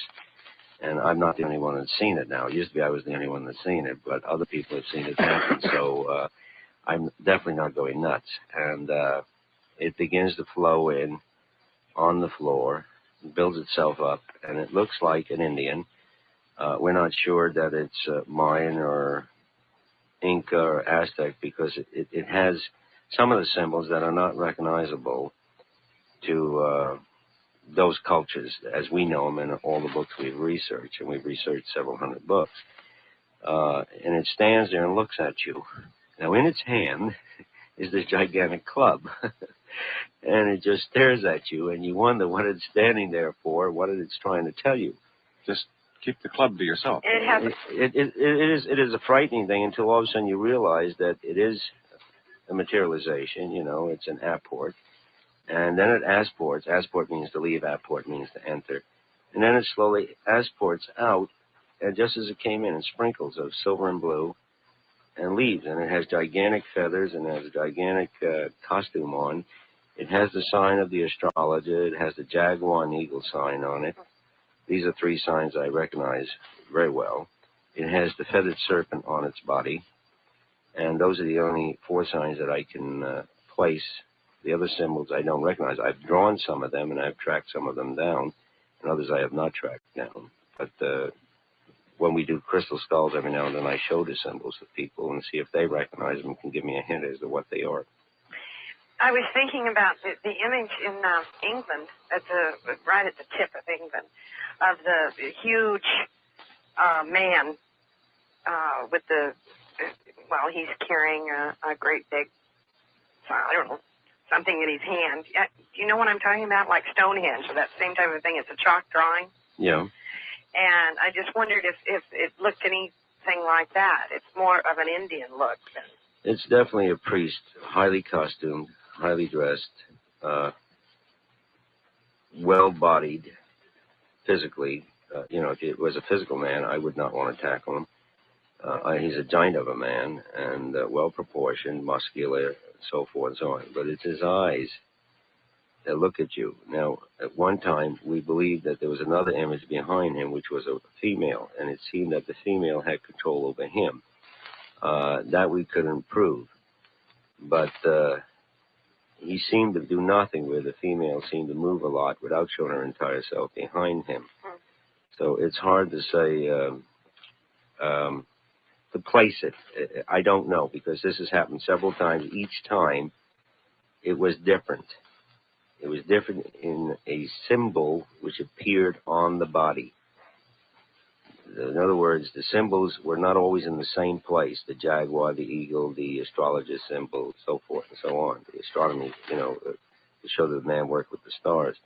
And I'm not the only one that's seen it now. It used to be I was the only one that's seen it, but other people have seen it happen, so I'm definitely not going nuts. And it begins to flow in on the floor, builds itself up, and it looks like an Indian. We're not sure that it's Mayan or Inca or Aztec because it has some of the symbols that are not recognizable to those cultures as we know them in all the books we've researched, and we've researched several hundred books. And it stands there and looks at you. Now, in its hand is this gigantic club, and it just stares at you, and you wonder what it's standing there for, what it's trying to tell you. Just keep the club to yourself. It is a frightening thing until all of a sudden you realize that it is a materialization. You know, it's an apport. And then it asports. Asport means to leave. Apport means to enter. And then it slowly asports out, and just as it came in sprinkles of silver and blue and leaves. And it has gigantic feathers and has a gigantic costume on. It has the sign of the astrologer. It has the jaguar and eagle sign on it. These are three signs I recognize very well. It has the feathered serpent on its body. And those are the only four signs that I can place. The other symbols I don't recognize. I've drawn some of them, and I've tracked some of them down, and others I have not tracked down. But when we do crystal skulls every now and then, I show the symbols to people and see if they recognize them and can give me a hint as to what they are. I was thinking about the image in England, right at the tip of England, of the huge man with he's carrying a great big, I don't know, something in his hand. Do you know what I'm talking about? Like Stonehenge, or that same type of thing. It's a chalk drawing. Yeah. And I just wondered if it looked anything like that. It's more of an Indian look than... It's definitely a priest, highly costumed, highly dressed, well-bodied, physically. If it was a physical man, I would not want to tackle him. He's a giant of a man and well-proportioned, muscular, and so forth and so on. But it's his eyes that look at you. Now, at one time, we believed that there was another image behind him, which was a female, and it seemed that the female had control over him. That we couldn't prove. But he seemed to do nothing, where the female seemed to move a lot without showing her entire self behind him. So it's hard to say, to place it. I don't know, because this has happened several times. Each time, it was different. It was different in a symbol which appeared on the body. In other words, the symbols were not always in the same place. The jaguar, the eagle, the astrologer symbol, so forth and so on. The astronomy, to show that the man worked with the stars.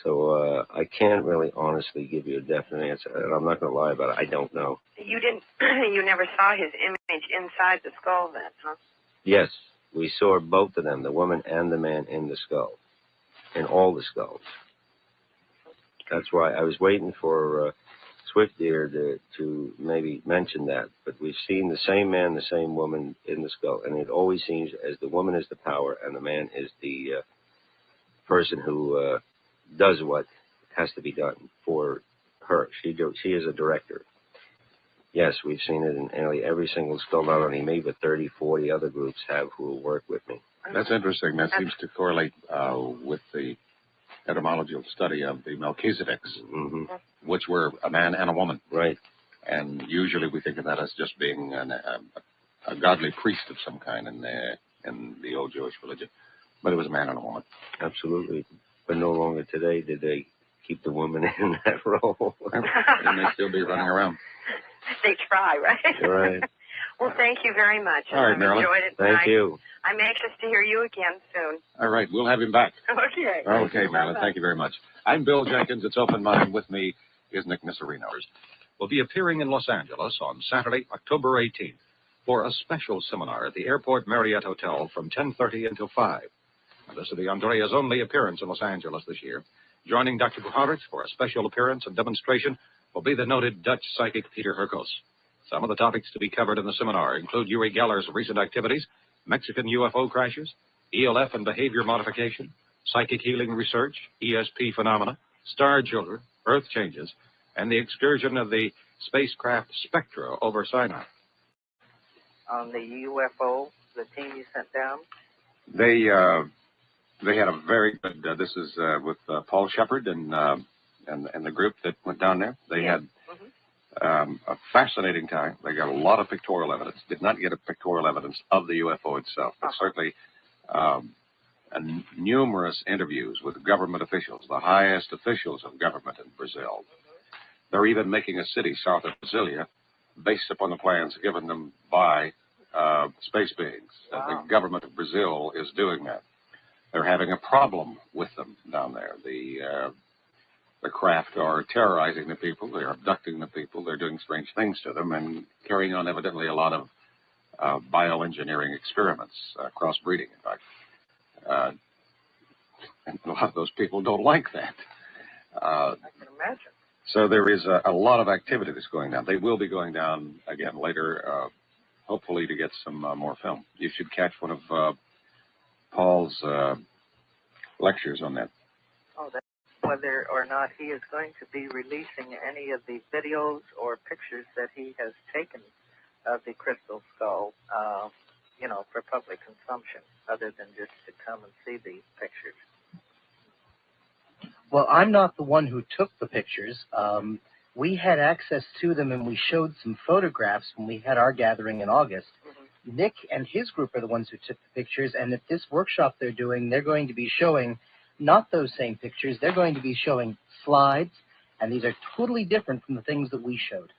So I can't really honestly give you a definite answer. And I'm not going to lie about it. I don't know. You never saw his image inside the skull then, huh? Yes, we saw both of them, the woman and the man, in the skull. In all the skulls. That's why I was waiting for Swift Ear to maybe mention that. But we've seen the same man, the same woman in the skull. And it always seems as the woman is the power and the man is the person who does what has to be done for her. She is a director. Yes, we've seen it in nearly every single skull, not only me, but 30, 40 other groups have who work with me. That's interesting. That seems to correlate with the etymological study of the Melchizedeks, which were a man and a woman. Right. And usually we think of that as just being a godly priest of some kind in the old Jewish religion. But it was a man and a woman. Absolutely. But no longer today did they keep the woman in that role. They may still be running around. They try, right? Right. Well, thank you very much. All right, Marilyn. I've enjoyed it. Thank you. I'm anxious to hear you again soon. All right, we'll have him back. Okay. Okay, Marilyn, thank you very much. I'm Bill Jenkins. It's Open Mind. With me is Nick Nisserino. Will be appearing in Los Angeles on Saturday, October 18th, for a special seminar at the Airport Marriott Hotel from 10:30 until 5. Now, this will be Andrea's only appearance in Los Angeles this year. Joining Dr. Buharich for a special appearance and demonstration will be the noted Dutch psychic Peter Herkos. Some of the topics to be covered in the seminar include Uri Geller's recent activities, Mexican UFO crashes, ELF and behavior modification, psychic healing research, ESP phenomena, star children, Earth changes, and the excursion of the spacecraft Spectra over Sinai. On the UFO, the team you sent down? They had a very good. This is with Paul Shepard and the group that went down there. They had a fascinating time. They got a lot of pictorial evidence. Did not get a pictorial evidence of the UFO itself, but certainly numerous interviews with government officials, the highest officials of government in Brazil. They're even making a city south of Brasilia based upon the plans given them by space beings. The government of Brazil is doing that. They're having a problem with them down there. The craft are terrorizing the people. They're abducting the people. They're doing strange things to them and carrying on evidently a lot of bioengineering experiments, crossbreeding, in fact. And a lot of those people don't like that. I can imagine. So there is a lot of activity that's going down. They will be going down again later, hopefully to get some more film. You should catch one of Paul's lectures on that. Oh, that's whether or not he is going to be releasing any of the videos or pictures that he has taken of the crystal skull, for public consumption, other than just to come and see the pictures. Well, I'm not the one who took the pictures. We had access to them, and we showed some photographs when we had our gathering in August. Nick and his group are the ones who took the pictures, and at this workshop they're doing, they're going to be showing not those same pictures. They're going to be showing slides, and these are totally different from the things that we showed.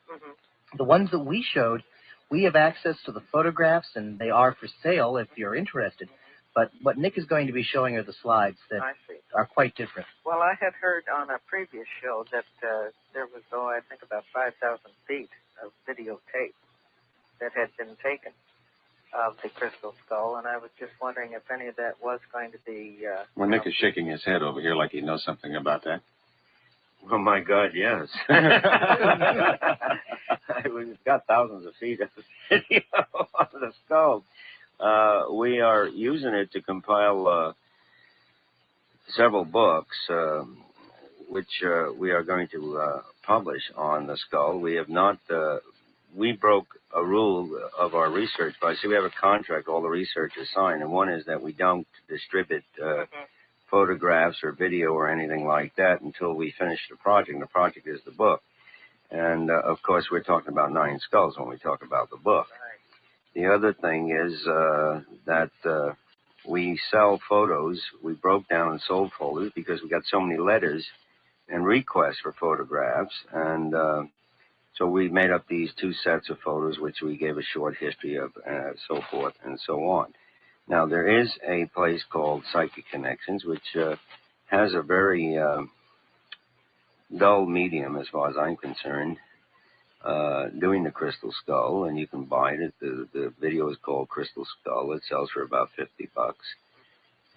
The ones that we showed, we have access to the photographs, and they are for sale if you're interested. But what Nick is going to be showing are the slides that are quite different. Well, I had heard on a previous show that there was, I think about 5,000 feet of videotape that had been taken of the crystal skull, and I was just wondering if any of that was going to be... Well, Nick is shaking his head over here like he knows something about that. Oh, my God, yes. We've got thousands of feet of video of the skull. We are using it to compile several books, which we are going to publish on the skull. We have not... we broke a rule of our research by, we have a contract, all the research is signed, and one is that we don't distribute photographs or video or anything like that until we finish the project. The project is the book. And, of course, we're talking about 9 skulls when we talk about the book. The other thing is that we sell photos. We broke down and sold photos because we got so many letters and requests for photographs, and so we made up these 2 sets of photos, which we gave a short history of, so forth and so on. Now, there is a place called Psychic Connections, which has a very dull medium, as far as I'm concerned, doing the crystal skull, and you can buy it. The video is called Crystal Skull. It sells for about $50,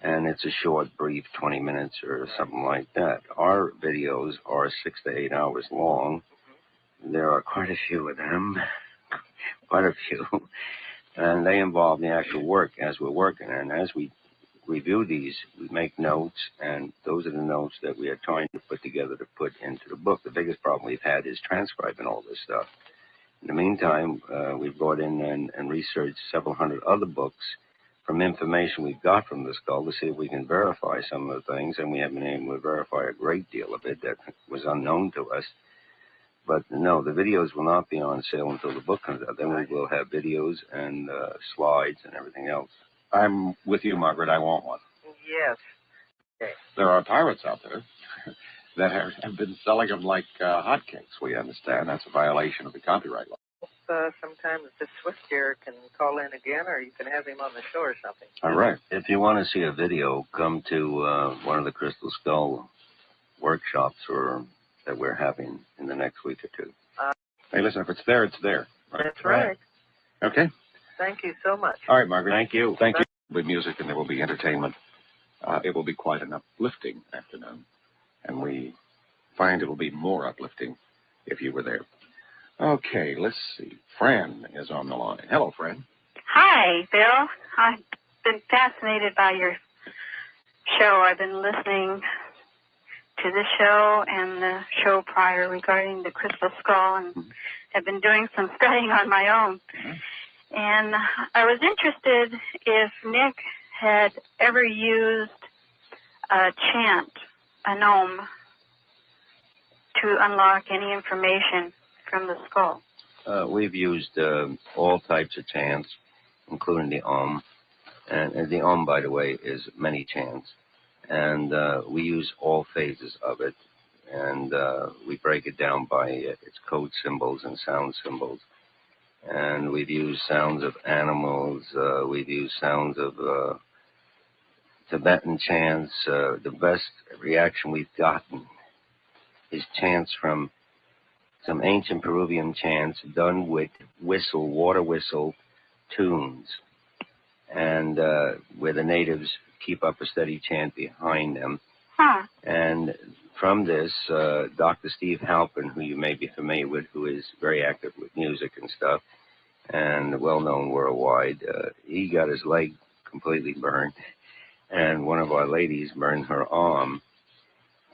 and it's a short, brief, 20 minutes or something like that. Our videos are 6 to 8 hours long. There are quite a few of them, quite a few, and they involve the actual work as we're working. And as we review these, we make notes, and those are the notes that we are trying to put together to put into the book. The biggest problem we've had is transcribing all this stuff. In the meantime, we've brought in and researched several hundred other books from information we've got from the skull to see if we can verify some of the things, and we have been able to verify a great deal of it that was unknown to us. But no, the videos will not be on sale until the book comes out. Then we will have videos and slides and everything else. I'm with you, Margaret. I want one. Yes. Okay. There are pirates out there that have been selling them like hotcakes, we understand. That's a violation of the copyright law. Sometimes the Swiftier can call in again, or you can have him on the show or something. All right. If you want to see a video, come to one of the Crystal Skull workshops that we're having in the next week or 2. Hey, listen, if it's there, it's there. Right? That's right. Okay. Thank you so much. All right, Margaret. Thank you. Thank you. There will be music and there will be entertainment. It will be quite an uplifting afternoon. And we find it will be more uplifting if you were there. Okay, let's see. Fran is on the line. Hello, Fran. Hi, Bill. I've been fascinated by your show. I've been listening to the show and the show prior regarding the crystal skull, and have been doing some studying on my own. And I was interested if Nick had ever used a chant, a gnome, to unlock any information from the skull. We've used all types of chants, including the and the by the way, is many chants. And we use all phases of it, and we break it down by its code symbols and sound symbols. And we've used sounds of animals. We've used sounds of Tibetan chants. The best reaction we've gotten is chants from some ancient Peruvian chants done with water whistle tunes, and where the natives keep up a steady chant behind them. And from this, Dr. Steve Halpin, who you may be familiar with, who is very active with music and stuff, and well-known worldwide, he got his leg completely burned, and one of our ladies burned her arm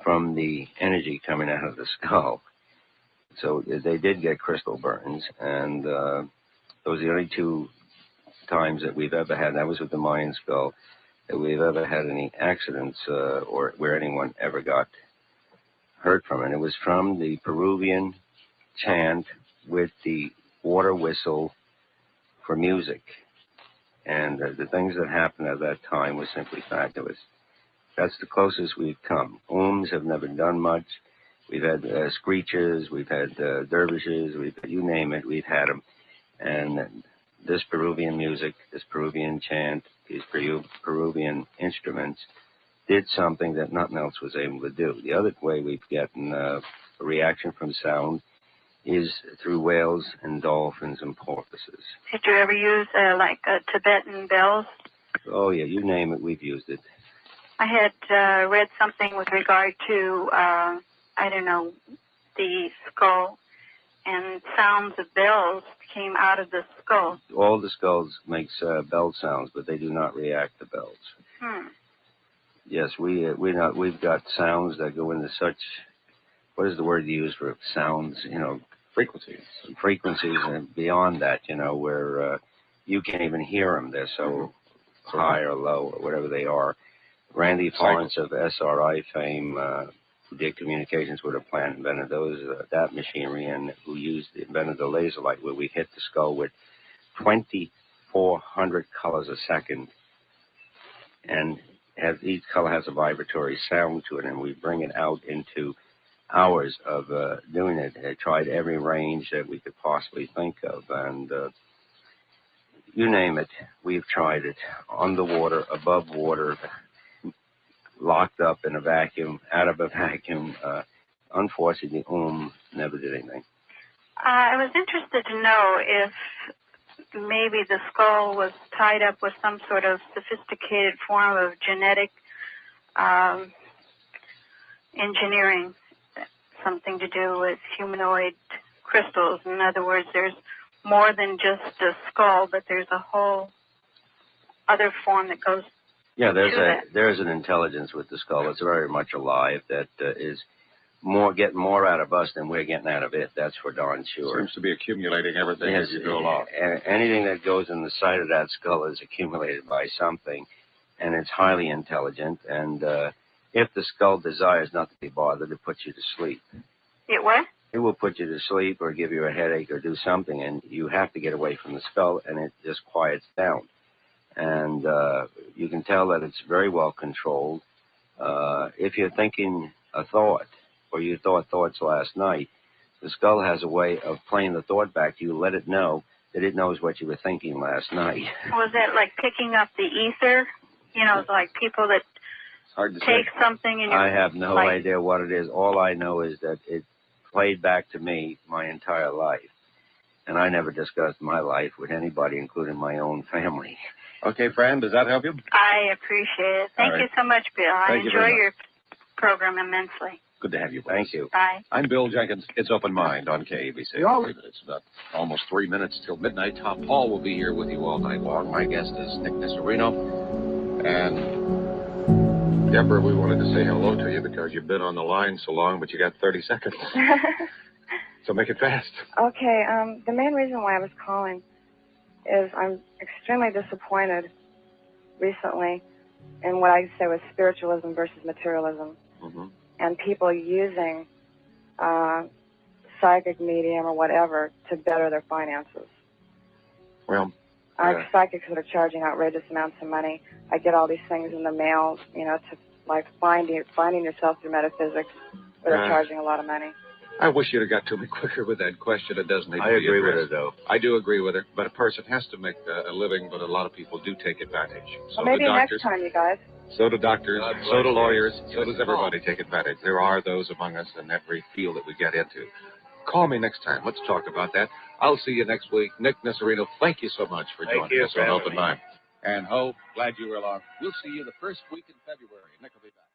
from the energy coming out of the skull. So they did get crystal burns, and those are the only 2 times that we've ever had. That was with the Mayan skull, that we've ever had any accidents or where anyone ever got hurt from it. It was from the Peruvian chant with the water whistle for music. And the things that happened at that time were simply fabulous. That's the closest we've come. Ooms have never done much. We've had screechers, we've had dervishes, you name it, we've had them. And this Peruvian music, this Peruvian chant, these Peruvian instruments did something that nothing else was able to do. The other way we've gotten a reaction from sound is through whales and dolphins and porpoises. Did you ever use like Tibetan bells? Oh, yeah, you name it, we've used it. I had read something with regard to, I don't know, the skull, and sounds of bells came out of the skull. All the skulls makes bell sounds, but they do not react to bells. Yes, we've got sounds that go into such, what is the word you use for sounds, you know? Frequencies. Frequencies and beyond that, you know, where you can't even hear them. They're so high or low or whatever they are. Randy Florence of SRI fame, who did communications with a plant, invented that machinery, and who invented the laser light, where we hit the skull with 2,400 colors a second, and each color has a vibratory sound to it, and we bring it out into hours of doing it. I tried every range that we could possibly think of, and you name it, we've tried it. Underwater, above water, locked up in a vacuum, out of a vacuum. Unfortunately, never did anything. I was interested to know if maybe the skull was tied up with some sort of sophisticated form of genetic engineering, something to do with humanoid crystals. In other words, there's more than just a skull, but there's a whole other form that goes. Yeah, there's an intelligence with the skull. It's very much alive that is getting more out of us than we're getting out of it. That's for darn sure. Seems to be accumulating everything as you go along. Anything that goes in the side of that skull is accumulated by something, and it's highly intelligent. And if the skull desires not to be bothered, it puts you to sleep. It what? It will put you to sleep or give you a headache or do something, and you have to get away from the skull, and it just quiets down. And you can tell that it's very well controlled. If you're thinking a thought, or you thought thoughts last night, the skull has a way of playing the thought back to you, let it know that it knows what you were thinking last night. Was that like picking up the ether? You know, like people that take something and I have no idea what it is. All I know is that it played back to me my entire life. And I never discussed my life with anybody, including my own family. Okay, Fran, does that help you? I appreciate it. Thank you so much, Bill. I enjoy your program immensely. Good to have you. Thank you. Bye. I'm Bill Jenkins. It's Open Mind on KABC. It's about almost 3 minutes till midnight. Tom Paul will be here with you all night long. My guest is Nick Nesserino. And Deborah, we wanted to say hello to you because you've been on the line so long, but you got 30 seconds. So make it fast. Okay. The main reason why I was calling is I'm extremely disappointed recently in what I say was spiritualism versus materialism. And people using psychic medium or whatever to better their finances. Well, psychics that are charging outrageous amounts of money. I get all these things in the mail, you know, to like finding yourself through metaphysics, where they're charging a lot of money. I wish you'd have got to me quicker with that question. It doesn't need to be I agree with addressed. her, though. I do agree with her, but a person has to make a living, but a lot of people do take advantage. So Well, maybe do doctors, next time, you guys. So do doctors, so do lawyers, so does everybody take advantage. There are those among us in every field that we get into. Call me next time. Let's talk about that. I'll see you next week. Nick Nesserino, thank you so much for joining us on Open Mind. And Ho, glad you were along. We'll see you the first week in February. Nick will be back.